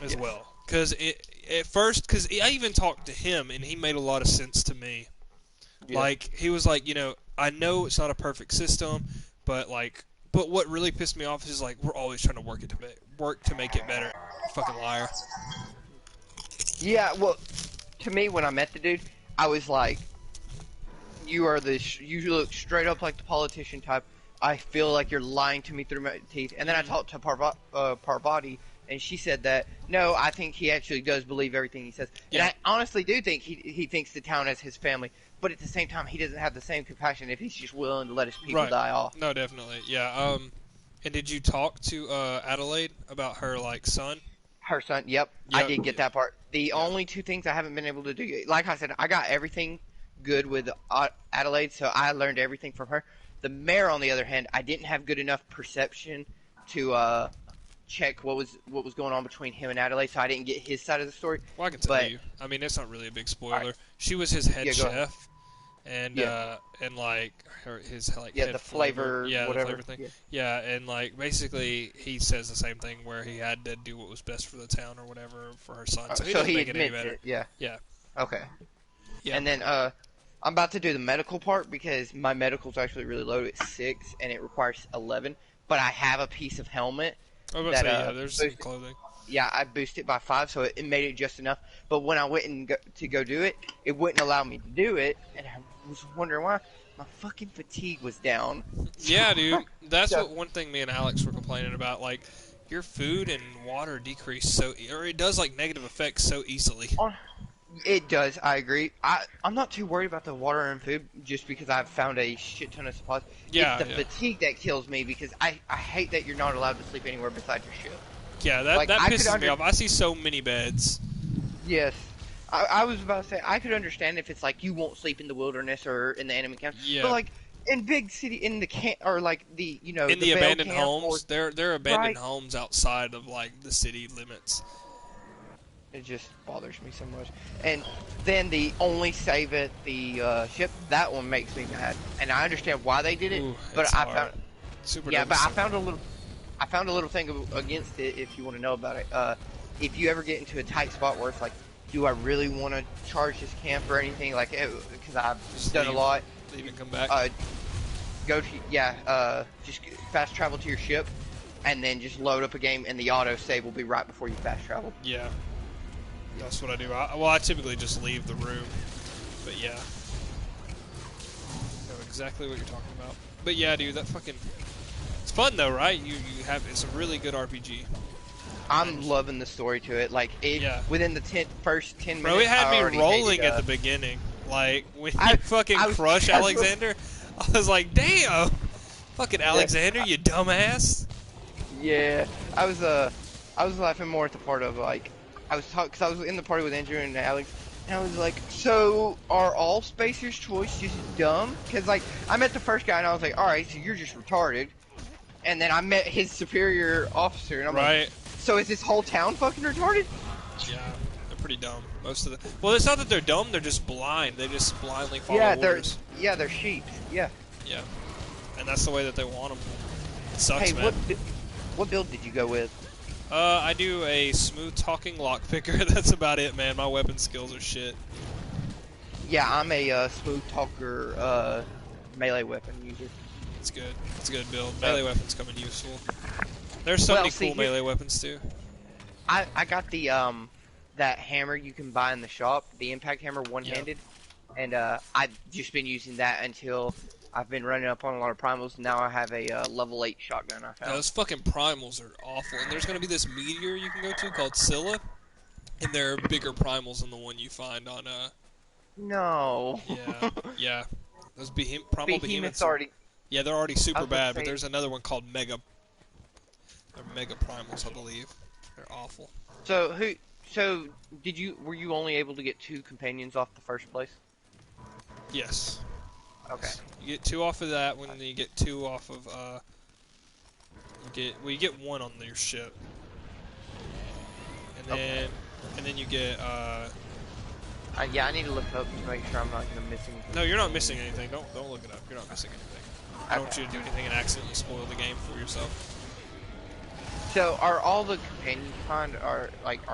Speaker 1: as well, because at first, because I even talked to him, and he made a lot of sense to me. Yeah. Like, he was like, I know it's not a perfect system, but what really pissed me off is like, we're always trying to work to make it better. Fucking liar.
Speaker 3: Yeah, well, to me, when I met the dude, I was like, you look straight up like the politician type. I feel like you're lying to me through my teeth. And then I talked to Parvati, and she said that no, I think he actually does believe everything he says, and
Speaker 1: Yeah.
Speaker 3: I honestly do think he thinks the town as his family, but at the same time he doesn't have the same compassion if he's just willing to let his people
Speaker 1: Right.
Speaker 3: die off.
Speaker 1: No, definitely. Yeah. And did you talk to Adelaide about her like son?
Speaker 3: Her son, yep, I
Speaker 1: Yep.
Speaker 3: did get that part. The only two things I haven't been able to do, like I said, I got everything good with Adelaide, so I learned everything from her. The mayor, on the other hand, I didn't have good enough perception to check what was going on between him and Adelaide, so I didn't get his side of the story.
Speaker 1: Well, I can tell
Speaker 3: But-
Speaker 1: you. I mean, it's not really a big spoiler.
Speaker 3: Alright.
Speaker 1: She was his head
Speaker 3: Yeah, go ahead.
Speaker 1: chef, and
Speaker 3: Yeah.
Speaker 1: And like his like
Speaker 3: Yeah,
Speaker 1: head
Speaker 3: the flavor,
Speaker 1: yeah,
Speaker 3: whatever.
Speaker 1: the flavor thing.
Speaker 3: Yeah.
Speaker 1: Yeah, and like basically he says the same thing where he had to do what was best for the town or whatever for her son. So he doesn't make it any
Speaker 3: admits
Speaker 1: better.
Speaker 3: it. Yeah.
Speaker 1: Yeah.
Speaker 3: Okay.
Speaker 1: Yeah.
Speaker 3: And then I'm about to do the medical part because my medical's actually really low. It's 6 and it requires 11. But I have a piece of helmet.
Speaker 1: I was about to say,
Speaker 3: that,
Speaker 1: yeah, there's some
Speaker 3: boosted-
Speaker 1: clothing.
Speaker 3: Yeah, I boosted it by 5, so it made it just enough. But when I went to go do it, it wouldn't allow me to do it, and I was wondering why. My fucking fatigue was down.
Speaker 1: Yeah, dude. That's
Speaker 3: Yeah.
Speaker 1: what one thing me and Alex were complaining about. Like, your food and water decrease so, or it does like negative effects so easily.
Speaker 3: It does, I agree. I'm not too worried about the water and food just because I've found a shit ton of supplies.
Speaker 1: Yeah,
Speaker 3: It's the
Speaker 1: yeah.
Speaker 3: fatigue that kills me because I hate that you're not allowed to sleep anywhere besides your ship.
Speaker 1: Yeah, that
Speaker 3: Like,
Speaker 1: that
Speaker 3: I could
Speaker 1: pisses me
Speaker 3: under-
Speaker 1: off. I see so many beds.
Speaker 3: Yes. I was about to say, I could understand if it's like you won't sleep in the wilderness or in the enemy camp.
Speaker 1: Yeah.
Speaker 3: But like, in big city, in the camp, or like the,
Speaker 1: In
Speaker 3: the
Speaker 1: the
Speaker 3: Vale
Speaker 1: abandoned
Speaker 3: camp, or-
Speaker 1: homes, they're abandoned
Speaker 3: Right.
Speaker 1: homes outside of like the city limits.
Speaker 3: It just bothers me so much. And then the only save at the ship, that one makes me mad. And I understand why they did it,
Speaker 1: Ooh,
Speaker 3: but
Speaker 1: it's
Speaker 3: I
Speaker 1: hard.
Speaker 3: found
Speaker 1: Super.
Speaker 3: yeah, but I
Speaker 1: noticeable.
Speaker 3: found a little thing against it. If you want to know about it, if you ever get into a tight spot where it's like, do I really want to charge this camp or anything? Like, because I've
Speaker 1: Just
Speaker 3: done
Speaker 1: leave.
Speaker 3: a lot.
Speaker 1: Leave and come back.
Speaker 3: Just fast travel to your ship, and then just load up a game, and the auto save will be right before you fast travel.
Speaker 1: Yeah. That's what I do. I typically just leave the room. But yeah. I know exactly what you're talking about. But yeah, dude, that fucking... It's fun though, right? You have... It's a really good RPG.
Speaker 3: I'm loving the story to it. Like,
Speaker 1: Yeah.
Speaker 3: within the first 10 minutes,
Speaker 1: Bro, it had
Speaker 3: I
Speaker 1: me
Speaker 3: already
Speaker 1: rolling
Speaker 3: hated,
Speaker 1: at the beginning. Like, when
Speaker 3: I-
Speaker 1: you fucking
Speaker 3: I was-
Speaker 1: crush
Speaker 3: that's what-
Speaker 1: Alexander, I was like, damn! Fucking Alexander, you dumbass!
Speaker 3: Yeah, I was laughing more at the part of like, because I was in the party with Andrew and Alex, and I was like, so are all Spacer's Choice just dumb? Because like, I met the first guy and I was like, all right, so you're just retarded. And then I met his superior officer, and I'm like,
Speaker 1: Right?
Speaker 3: so is this whole town fucking retarded?
Speaker 1: Yeah, they're pretty dumb. Most of the... Well, it's not that they're dumb, they're just blind. They just blindly follow orders.
Speaker 3: they're sheep. Yeah.
Speaker 1: Yeah. And that's the way that they want them. It sucks,
Speaker 3: Hey,
Speaker 1: man.
Speaker 3: what build did you go with?
Speaker 1: I do a smooth talking lockpicker. That's about it, man. My weapon skills are shit.
Speaker 3: Yeah, I'm a smooth talker melee weapon user.
Speaker 1: It's good. It's a good build. Melee weapons come in useful. There's so many
Speaker 3: see,
Speaker 1: cool melee weapons too.
Speaker 3: I got the that hammer you can buy in the shop, the impact hammer one-handed, and I've just been using that until I've been running up on a lot of primals. Now I have a level 8 shotgun I
Speaker 1: Now,
Speaker 3: found.
Speaker 1: those fucking primals are awful. And there's gonna be this meteor you can go to called Scylla, and there are bigger primals than the one you find on
Speaker 3: No.
Speaker 1: yeah yeah. Those primal behemoths.
Speaker 3: already.
Speaker 1: Yeah, they're already super
Speaker 3: was about to
Speaker 1: bad, but
Speaker 3: say-
Speaker 1: there's another one called Mega. They're Mega Primals, I believe. They're awful.
Speaker 3: So were you only able to get 2 companions off the first place?
Speaker 1: Yes.
Speaker 3: Okay.
Speaker 1: You get 2 off of that one, and then you get 2 off of you get 1 on your ship. And then you get
Speaker 3: Yeah, I need to look up to make sure I'm not gonna miss anything.
Speaker 1: no, you're not missing anything. Don't look it up. You're not missing anything. I don't want you to do anything and accidentally spoil the game for yourself.
Speaker 3: So are all the companions you find are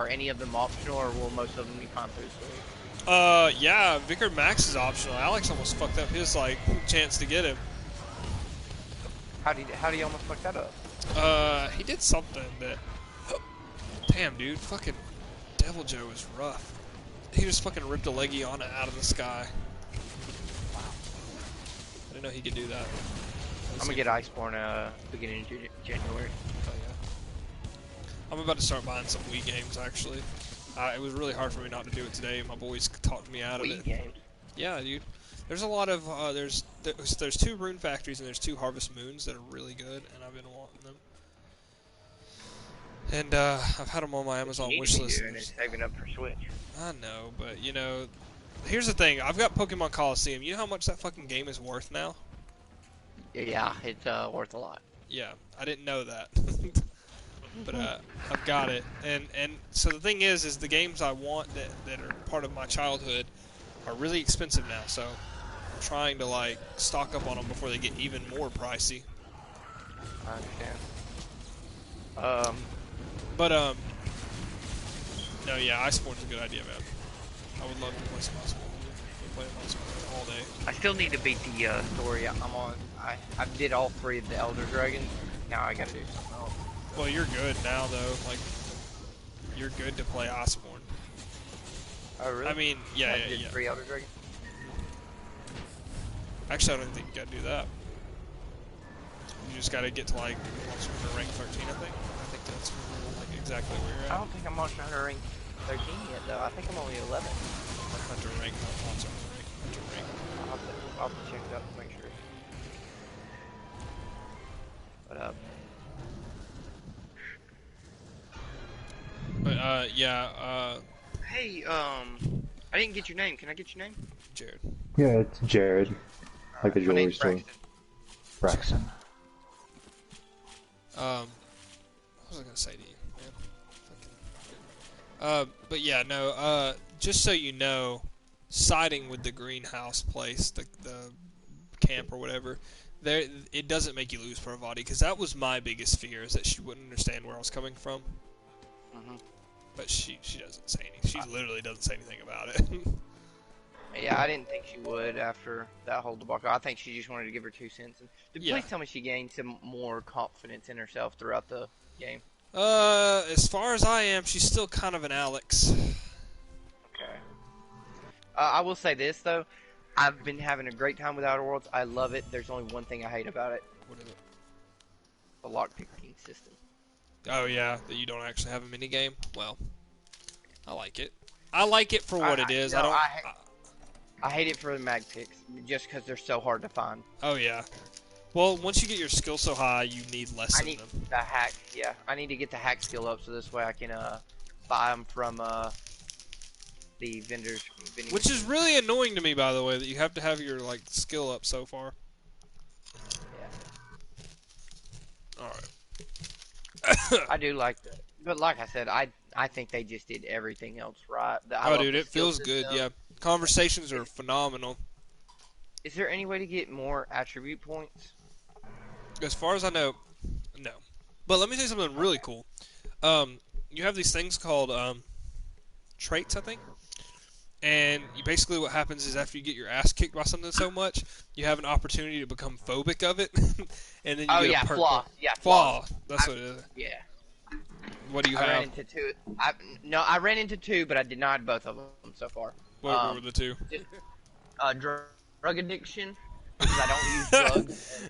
Speaker 3: any of them optional, or will most of them be found through the story?
Speaker 1: Yeah, Vicar Max is optional. Alex almost fucked up his like chance to get him.
Speaker 3: How do you almost fuck that up?
Speaker 1: He did something that. Damn, dude, fucking Devil Joe is rough. He just fucking ripped a Legiana out of the sky. Wow. I didn't know he could do that.
Speaker 3: I'm gonna get Iceborne beginning of January.
Speaker 1: Oh, yeah. I'm about to start buying some Wii games, actually. It was really hard for me not to do it today. My boys talked me out of
Speaker 3: Wii
Speaker 1: it.
Speaker 3: games.
Speaker 1: Yeah, dude. There's a lot of there's 2 Rune Factories and there's 2 Harvest Moons that are really good, and I've been wanting them. And I've had them on my Amazon wish list.
Speaker 3: And it's saving up for Switch.
Speaker 1: I know, but you know, here's the thing. I've got Pokemon Coliseum. You know how much that fucking game is worth now?
Speaker 3: Yeah, it's worth a lot.
Speaker 1: Yeah, I didn't know that. But I've got it. And so the thing is the games I want that are part of my childhood are really expensive now. So I'm trying to like stock up on them before they get even more pricey.
Speaker 3: I understand.
Speaker 1: But no, yeah, Iceborne's a good idea, man. I would love to play some Iceborne. I've been playing Iceborne all day.
Speaker 3: I still need to beat the story I'm on. I did all 3 of the Elder Dragons. Now I gotta do something else.
Speaker 1: Well, you're good now, though. Like, you're good to play Iceborne.
Speaker 3: Oh, really?
Speaker 1: I mean, yeah,
Speaker 3: I did 3 Elder Dragons.
Speaker 1: Actually, I don't think you gotta do that. You just gotta get to, like, Monster Hunter rank 13, I think. I think that's like exactly where you're
Speaker 3: I
Speaker 1: at.
Speaker 3: don't think I'm Monster Hunter rank 13 yet, though. I think I'm only 11.
Speaker 1: Hunter rank, not Monster Hunter rank. Hunter rank.
Speaker 3: I'll have to check it out to make sure. But,
Speaker 1: But, yeah,
Speaker 3: hey, I didn't get your name. Can I get your name?
Speaker 1: Jared.
Speaker 2: Yeah, it's Jared. Like the
Speaker 3: My
Speaker 2: jewelry
Speaker 3: name's
Speaker 2: store.
Speaker 3: Braxton.
Speaker 2: Braxton.
Speaker 1: What was I gonna say to you, man? But yeah, no, just so you know, siding with the greenhouse place, the camp or whatever, there, it doesn't make you lose Parvati, because that was my biggest fear, is that she wouldn't understand where I was coming from.
Speaker 3: Mm-hmm.
Speaker 1: But she doesn't say anything. She literally doesn't say anything about it.
Speaker 3: Yeah, I didn't think she would after that whole debacle. I think she just wanted to give her 2 cents. And please tell me she gained some more confidence in herself throughout the game.
Speaker 1: As far as I am, she's still kind of an Alex.
Speaker 3: Okay. I will say this, though. I've been having a great time with Outer Worlds. I love it. There's only one thing I hate about it.
Speaker 1: What is it?
Speaker 3: The lockpicking system.
Speaker 1: Oh yeah, that you don't actually have a mini game. Well, I like it. I like it for what it is.
Speaker 3: No,
Speaker 1: I don't.
Speaker 3: I hate it for the mag picks, just because they're so hard to find.
Speaker 1: Oh yeah. Well, once you get your skill so high, you need less
Speaker 3: I
Speaker 1: of
Speaker 3: need
Speaker 1: them.
Speaker 3: the hack. Yeah, I need to get the hack skill up so this way I can buy them from the vendors.
Speaker 1: Which is really annoying to me, by the way, that you have to have your like skill up so far.
Speaker 3: Yeah.
Speaker 1: All right.
Speaker 3: I do like that, but like I said, I think they just did everything else right.
Speaker 1: Oh, dude, it feels good. Yeah, conversations are phenomenal.
Speaker 3: Is there any way to get more attribute points?
Speaker 1: As far as I know, no. But let me say something really cool. You have these things called traits, I think. And you basically what happens is after you get your ass kicked by something so much, you have an opportunity to become phobic of it. And then you get a perk.
Speaker 3: Flaw. Yeah,
Speaker 1: Flaw. That's what it is.
Speaker 3: Yeah.
Speaker 1: What do you
Speaker 3: I
Speaker 1: have?
Speaker 3: ran into 2. I ran into 2, but I denied both of them so far.
Speaker 1: What were the 2?
Speaker 3: Just, drug addiction, because I don't use drugs.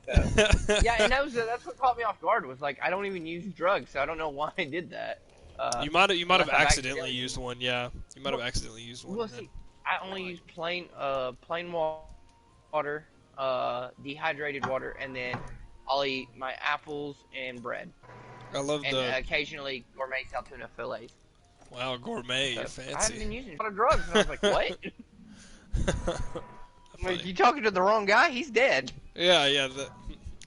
Speaker 3: Yeah, and that's what caught me off guard, was like, I don't even use drugs, so I don't know why I did that.
Speaker 1: You might have accidentally used one, yeah. You might have accidentally used one.
Speaker 3: Well, see, I only use plain water, dehydrated water, and then I'll eat my apples and bread.
Speaker 1: I love
Speaker 3: and occasionally gourmet style tuna fillets.
Speaker 1: Wow, gourmet,
Speaker 3: So,
Speaker 1: fancy.
Speaker 3: I haven't been using a lot of drugs, and I was like, what? Like, you talking to the wrong guy? He's dead.
Speaker 1: Yeah.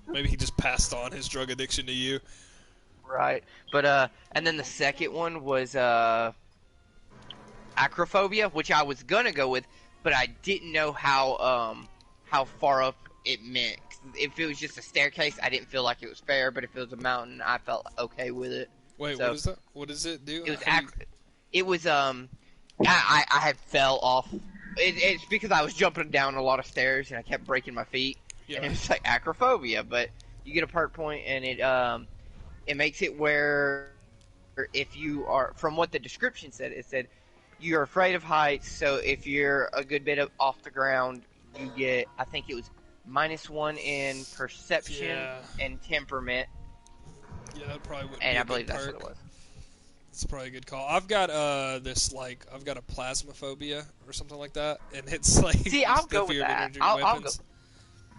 Speaker 1: Maybe he just passed on his drug addiction to you.
Speaker 3: Right, but and then the second one was acrophobia, which I was gonna go with, but I didn't know how far up it meant. If it was just a staircase, I didn't feel like it was fair, but if it was a mountain, I felt okay with it.
Speaker 1: Wait,
Speaker 3: so,
Speaker 1: what is that? What does it do?
Speaker 3: It was I had fell off. It's because I was jumping down a lot of stairs and I kept breaking my feet.
Speaker 1: Yeah.
Speaker 3: And it was like acrophobia, but you get a perk point and it makes it where if you are, from what the description said, it said you're afraid of heights, so if you're a good bit off the ground, you get, I think it was -1 in perception and temperament.
Speaker 1: Yeah, that probably would.
Speaker 3: And I believe that's what it was.
Speaker 1: It's probably a good call. I've got I've got a plasmaphobia or something like that, and it's like
Speaker 3: See, I'll
Speaker 1: the
Speaker 3: go with
Speaker 1: fear of
Speaker 3: that.
Speaker 1: energy
Speaker 3: I'll go.
Speaker 1: weapons.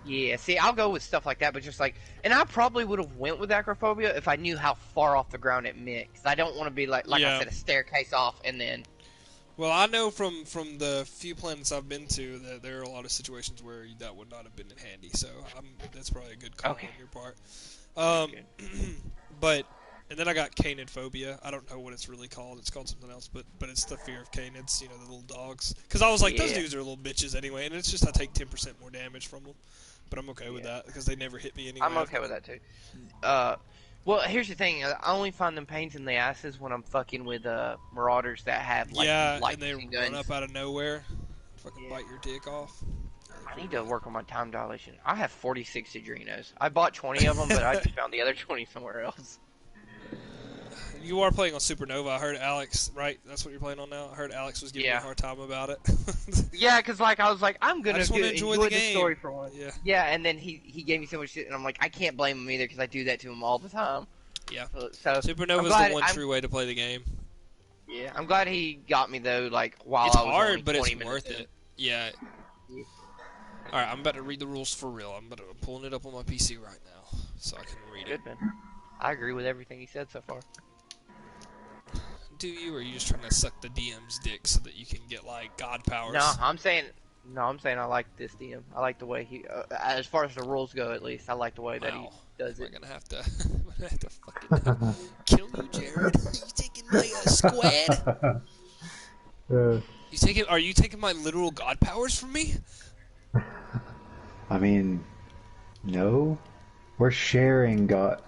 Speaker 3: Yeah, see, I'll go with stuff like that, but just like, and I probably would have went with acrophobia if I knew how far off the ground it meant, because I don't want to be like
Speaker 1: Yeah.
Speaker 3: I said, a staircase off, and then.
Speaker 1: Well, I know from the few planets I've been to that there are a lot of situations where that would not have been handy. So that's probably a good call
Speaker 3: Okay.
Speaker 1: on your part. But and then I got canid phobia. I don't know what it's really called. It's called something else, but it's the fear of canids. You know, the little dogs. Because I was like, those
Speaker 3: Yeah.
Speaker 1: dudes are little bitches anyway, and it's just I take 10% more damage from them. But I'm okay with that because they never hit me anyway.
Speaker 3: I'm okay with that too. Well, here's the thing. I only find them pains in the asses when I'm fucking with marauders that have like light
Speaker 1: and they
Speaker 3: machine
Speaker 1: run
Speaker 3: guns.
Speaker 1: up out of nowhere, fucking
Speaker 3: Yeah.
Speaker 1: bite your dick off.
Speaker 3: I need to work on my time dilation. I have 46 Adrenos. I bought 20 of them, but I just found the other 20 somewhere else.
Speaker 1: You are playing on Supernova. I heard Alex, right? That's what you're playing on now. I heard Alex was giving you a hard time about it.
Speaker 3: Yeah, because like I was like, I'm gonna
Speaker 1: I just want to enjoy the game.
Speaker 3: story for once.
Speaker 1: Yeah.
Speaker 3: Yeah, and then he gave me so much shit, and I'm like, I can't blame him either because I do that to him all the time.
Speaker 1: Yeah.
Speaker 3: So
Speaker 1: Supernova's the one true way to play the game.
Speaker 3: Yeah, I'm glad he got me though. Like while
Speaker 1: It's
Speaker 3: I was
Speaker 1: hard,
Speaker 3: only
Speaker 1: but
Speaker 3: 20
Speaker 1: it's
Speaker 3: minutes
Speaker 1: worth
Speaker 3: in.
Speaker 1: it. Yeah. All right, I'm about to read the rules for real. I'm pulling it up on my PC right now so I can read it.
Speaker 3: Good man. I agree with everything he said so far.
Speaker 1: Do you, or are you just trying to suck the DM's dick so that you can get like god powers?
Speaker 3: No, I'm saying I like this DM. I like the way he, as far as the rules go, at least. I like the way that he does it.
Speaker 1: I'm gonna have to fucking kill you, Jared. You taking my squad? Are you taking my literal god powers from me?
Speaker 2: I mean, no. We're sharing god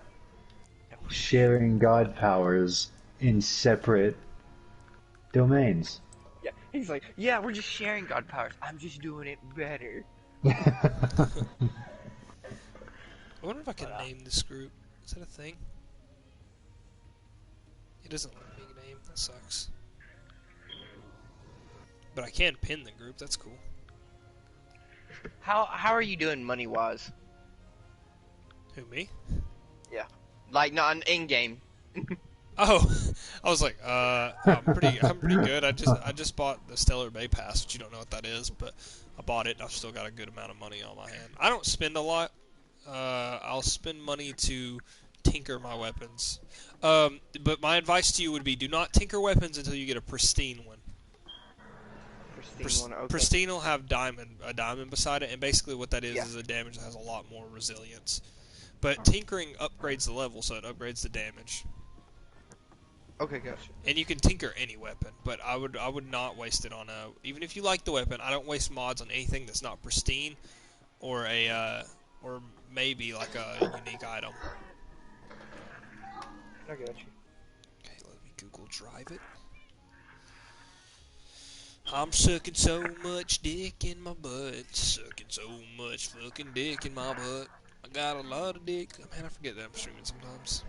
Speaker 2: powers in separate domains.
Speaker 3: Yeah, he's like, yeah, we're just sharing god powers. I'm just doing it better.
Speaker 1: I wonder if I can name this group. Is that a thing? It doesn't let me name. That sucks. But I can pin the group. That's cool.
Speaker 3: How are you doing money wise?
Speaker 1: Who, me?
Speaker 3: Yeah, like not in game.
Speaker 1: Oh, I was like, I'm pretty good. I just bought the Stellar Bay Pass, which you don't know what that is, but I bought it. And I've still got a good amount of money on my hand. I don't spend a lot. I'll spend money to tinker my weapons. But my advice to you would be: do not tinker weapons until you get a pristine one. Pristine will have a diamond beside it, and basically what that is a damage that has a lot more resilience. But tinkering upgrades the level, so it upgrades the damage.
Speaker 3: Okay, gotcha.
Speaker 1: And you can tinker any weapon, but I would not waste it on even if you like the weapon, I don't waste mods on anything that's not pristine or or maybe like a unique item.
Speaker 3: I got you.
Speaker 1: Okay, let me Google Drive it. I'm sucking so much dick in my butt, sucking so much fucking dick in my butt. I got a lot of dick. Man, I forget that I'm streaming sometimes.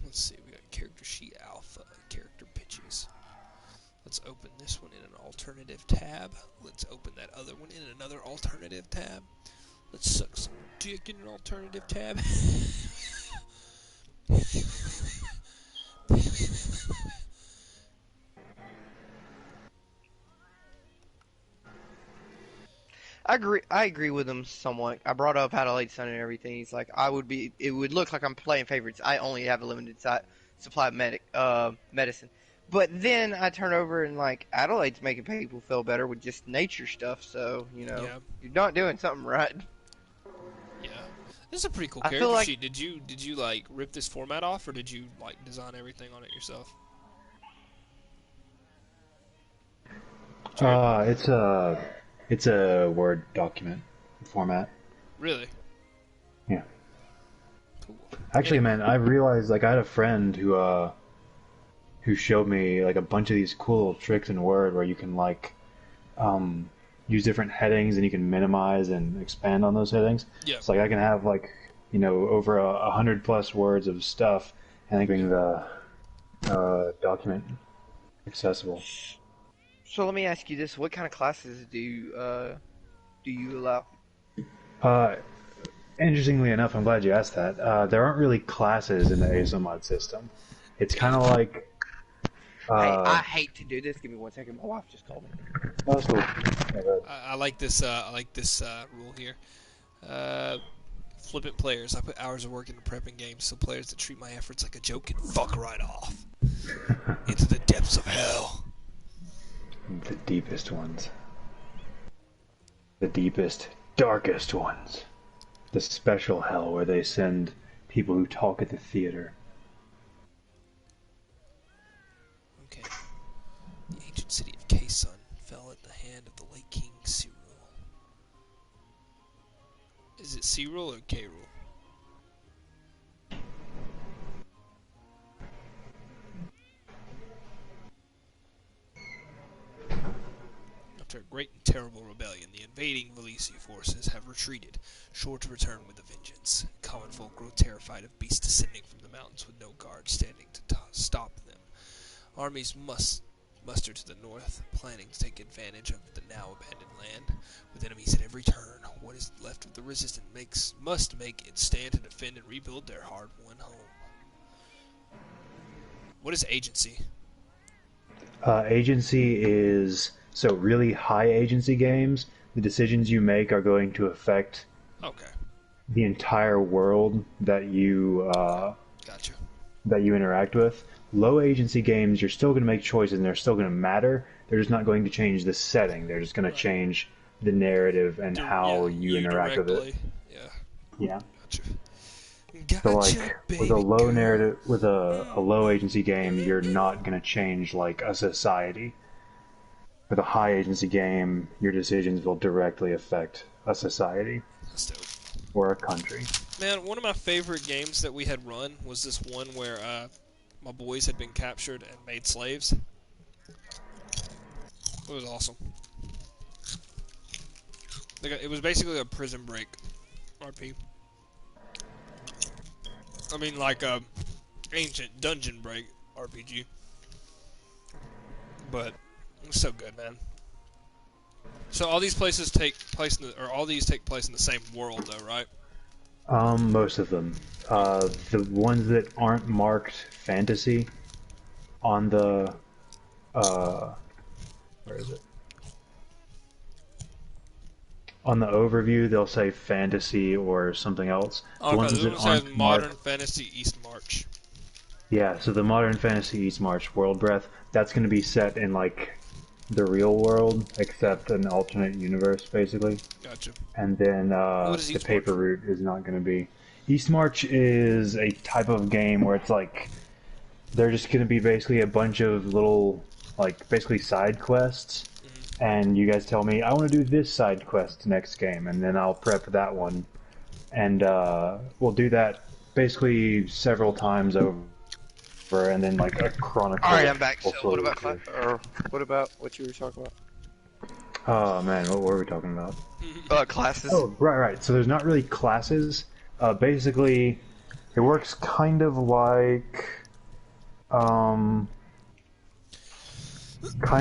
Speaker 1: Let's see, we got character sheet alpha, character pitches. Let's open this one in an alternative tab. Let's open that other one in another alternative tab. Let's suck some dick in an alternative tab.
Speaker 3: I agree with him somewhat. I brought up Adelaide Sun and everything. He's like, it would look like I'm playing favorites. I only have a limited supply of medicine. But then I turn over and like, Adelaide's making people feel better with just nature stuff. So, you're not doing something right.
Speaker 1: Yeah. This is a pretty cool character sheet. Did you like rip this format off, or did you like design everything on it yourself?
Speaker 2: It's a Word document format.
Speaker 1: Really?
Speaker 2: Yeah.
Speaker 1: Cool.
Speaker 2: Actually, man, I realized like I had a friend who showed me like a bunch of these cool little tricks in Word where you can like use different headings and you can minimize and expand on those headings.
Speaker 1: Yeah.
Speaker 2: So like I can have like over 100+ words of stuff and making the document accessible.
Speaker 3: So let me ask you this: what kind of classes do you allow?
Speaker 2: Interestingly enough, I'm glad you asked that. There aren't really classes in the ASO mod system. It's kind of like.
Speaker 3: Hey, I hate to do this. Give me 1 second. My wife just called me.
Speaker 2: Oh, that's cool. Yeah, go ahead.
Speaker 1: I like this. I like this rule here. Flippant players. I put hours of work into prepping games, so players that treat my efforts like a joke can fuck right off into the depths of hell.
Speaker 2: The deepest ones. The deepest, darkest ones. The special hell where they send people who talk at the theater.
Speaker 1: Okay. The ancient city of Kaysun fell at the hand of the late king Cyril. Is it Cyril or K-Rule? After a great and terrible rebellion, the invading Valisi forces have retreated, sure to return with a vengeance. Common folk grow terrified of beasts descending from the mountains with no guard standing to stop them. Armies must muster to the north, planning to take advantage of the now abandoned land. With enemies at every turn, what is left of the resistance must make its stand to defend and rebuild their hard-won home. What is agency?
Speaker 2: Agency is... So really high agency games, the decisions you make are going to affect the entire world that you
Speaker 1: Gotcha.
Speaker 2: that you interact with. Low agency games, you're still going to make choices and they're still going to matter. They're just not going to change the setting. They're just going to change the narrative and how you interact with it. Yeah.
Speaker 1: Gotcha.
Speaker 2: So like with a low narrative, with a low agency game, you're not going to change like a society. With a high agency game, your decisions will directly affect a society or a country.
Speaker 1: Man, one of my favorite games that we had run was this one where my boys had been captured and made slaves. It was awesome. It was basically a prison break RP. I mean, like a ancient dungeon break RPG. But it's so good, man. So all these places take place all these take place in the same world, though, right?
Speaker 2: Most of them. The ones that aren't marked fantasy on the where is it? On the overview, they'll say fantasy or something else.
Speaker 1: The ones that aren't Modern Fantasy East March.
Speaker 2: Yeah, so the Modern Fantasy East March World Breath, that's going to be set in like the real world, except an alternate universe, basically.
Speaker 1: Gotcha.
Speaker 2: And then the paper route is not going to be. East March is a type of game where it's like they're just going to be basically a bunch of little, like basically side quests. And you guys tell me, I want to do this side quest next game, and then I'll prep that one. And we'll do that basically several times over, and then like a chronicle.
Speaker 3: Alright, I'm back. So what about class, or what about what you were talking about?
Speaker 2: Oh man, what were we talking about?
Speaker 3: Classes.
Speaker 2: Oh, right. So there's not really classes. Basically, it works kind of like, kind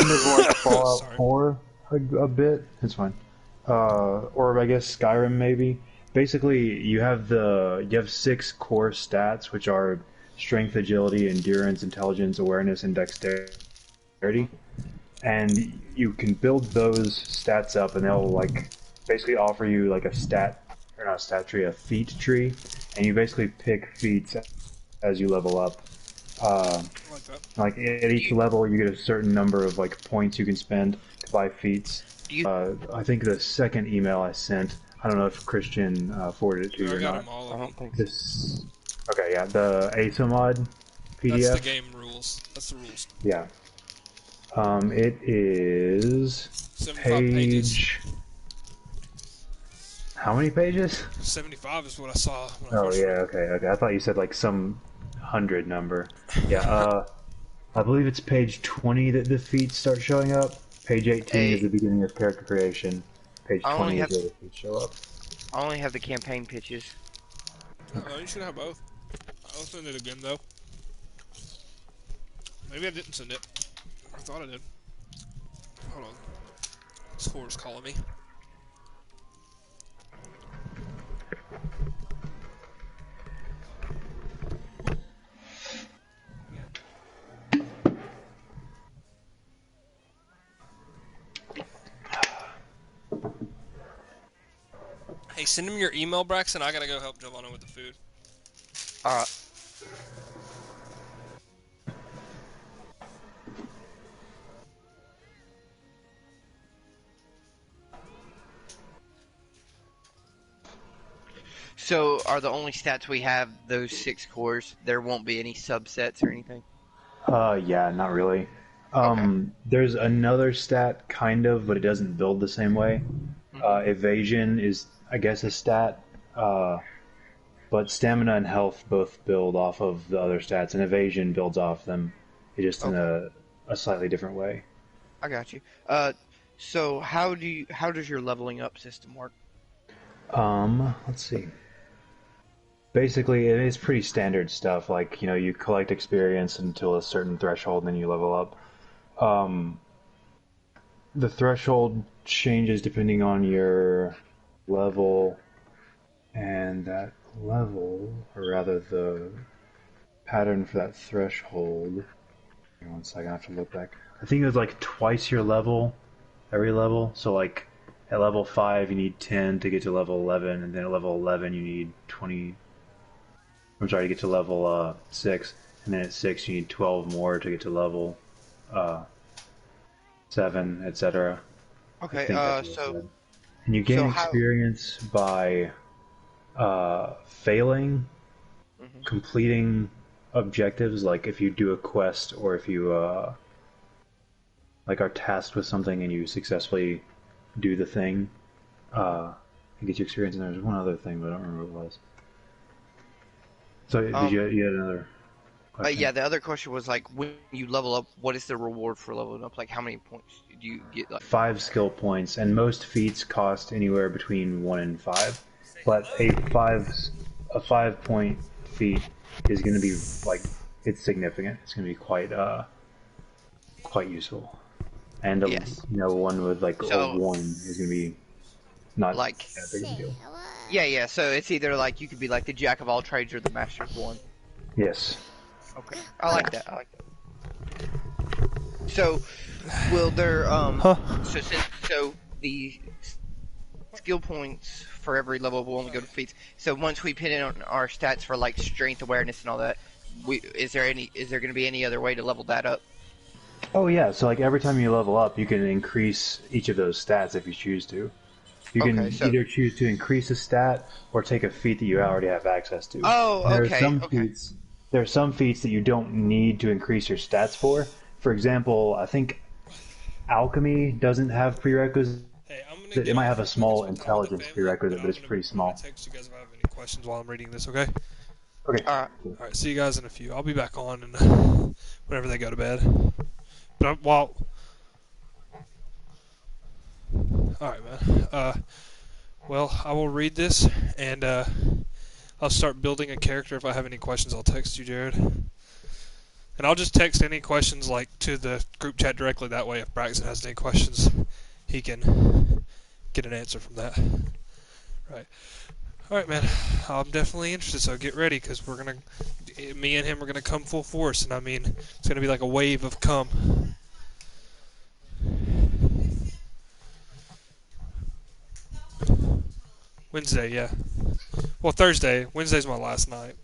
Speaker 2: of like Fallout 4 a bit. It's fine. Or I guess Skyrim maybe. Basically, you have 6 core stats, which are strength, agility, endurance, intelligence, awareness, and dexterity. And you can build those stats up, and they'll like basically offer you like a feat tree, and you basically pick feats as you level up. Like at each level, you get a certain number of like points you can spend to buy feats. I think the second email I sent, I don't know if Christian forwarded it to you or not.
Speaker 3: I don't think
Speaker 2: this. Okay, yeah, the ASO mod PDF.
Speaker 1: That's the game rules. That's the rules.
Speaker 2: Yeah. It is
Speaker 1: 75 pages.
Speaker 2: How many pages?
Speaker 1: 75 is what I saw.
Speaker 2: Okay. I thought you said like some 100 number. Yeah. I believe it's page 20 that the feats start showing up. Page 18 is the beginning of character creation. Page 20 is where the feats show up.
Speaker 3: I only have the campaign pitches.
Speaker 1: You should have both. I'll send it again though. Maybe I didn't send it. I thought I did. Hold on. This whore's calling me. send him your email, Braxton. I gotta go help Giovanna with the food.
Speaker 3: Alright. So, are the only stats we have those 6 cores? There won't be any subsets or anything?
Speaker 2: Yeah, not really.
Speaker 3: Okay.
Speaker 2: There's another stat, kind of, but it doesn't build the same way. Evasion is, I guess, a stat, but stamina and health both build off of the other stats, and evasion builds off them, just in a slightly different way.
Speaker 3: I got you. So how does your leveling up system work?
Speaker 2: Let's see. Basically, it is pretty standard stuff. Like, you collect experience until a certain threshold, and then you level up. The threshold changes depending on your level, and that level, or rather the pattern for that threshold. Give me 1 second, I have to look back. I think it was like twice your level, every level. So like at level 5 you need 10 to get to level 11, and then at level 11 you need 20. I'm sorry, to get to level 6, and then at 6 you need 12 more to get to level 7, etc.
Speaker 3: Okay,
Speaker 2: And you gain experience by failing, completing objectives, like if you do a quest or if you like are tasked with something and you successfully do the thing, it gets you experience. And there's one other thing, but I don't remember what it was. So you had another question?
Speaker 3: yeah, the other question was like, when you level up, what is the reward for leveling up? Like, how many points do you get? Like
Speaker 2: 5 skill points, and most feats cost anywhere between 1 and 5. But a 5-point feat is going to be like, it's significant. It's going to be quite useful. And one with like a 1 is going to be not
Speaker 3: like
Speaker 2: that big of a deal.
Speaker 3: yeah. So it's either like you could be like the jack of all trades or the master of one.
Speaker 2: Yes.
Speaker 3: Okay, I like that. So, will there so the skill points for every level will only go to feats. So once we put in on our stats for like strength, awareness, and all that, is there going to be any other way to level that up?
Speaker 2: Oh yeah, so like every time you level up, you can increase each of those stats if you choose to. You can either choose to increase a stat or take a feat that you already have access to.
Speaker 3: Oh, okay.
Speaker 2: There are some feats that you don't need to increase your stats for. For example, I think alchemy doesn't have prerequisites.
Speaker 1: Hey,
Speaker 2: It might have a small intelligence prerequisite, but it's pretty small.
Speaker 1: I'm gonna text you guys if I have any questions while I'm reading this, okay?
Speaker 2: Okay.
Speaker 1: Alright, see you guys in a few. I'll be back on and whenever they go to bed. But alright, man. Well, I will read this, and I'll start building a character. If I have any questions, I'll text you, Jared. And I'll just text any questions like to the group chat directly. That way, if Braxton has any questions, he can get an answer from that. Right. Alright, man. I'm definitely interested, so get ready, because me and him are gonna come full force, and I mean, it's gonna be like a wave of cum. Wednesday, yeah. Well, Thursday. Wednesday's my last night.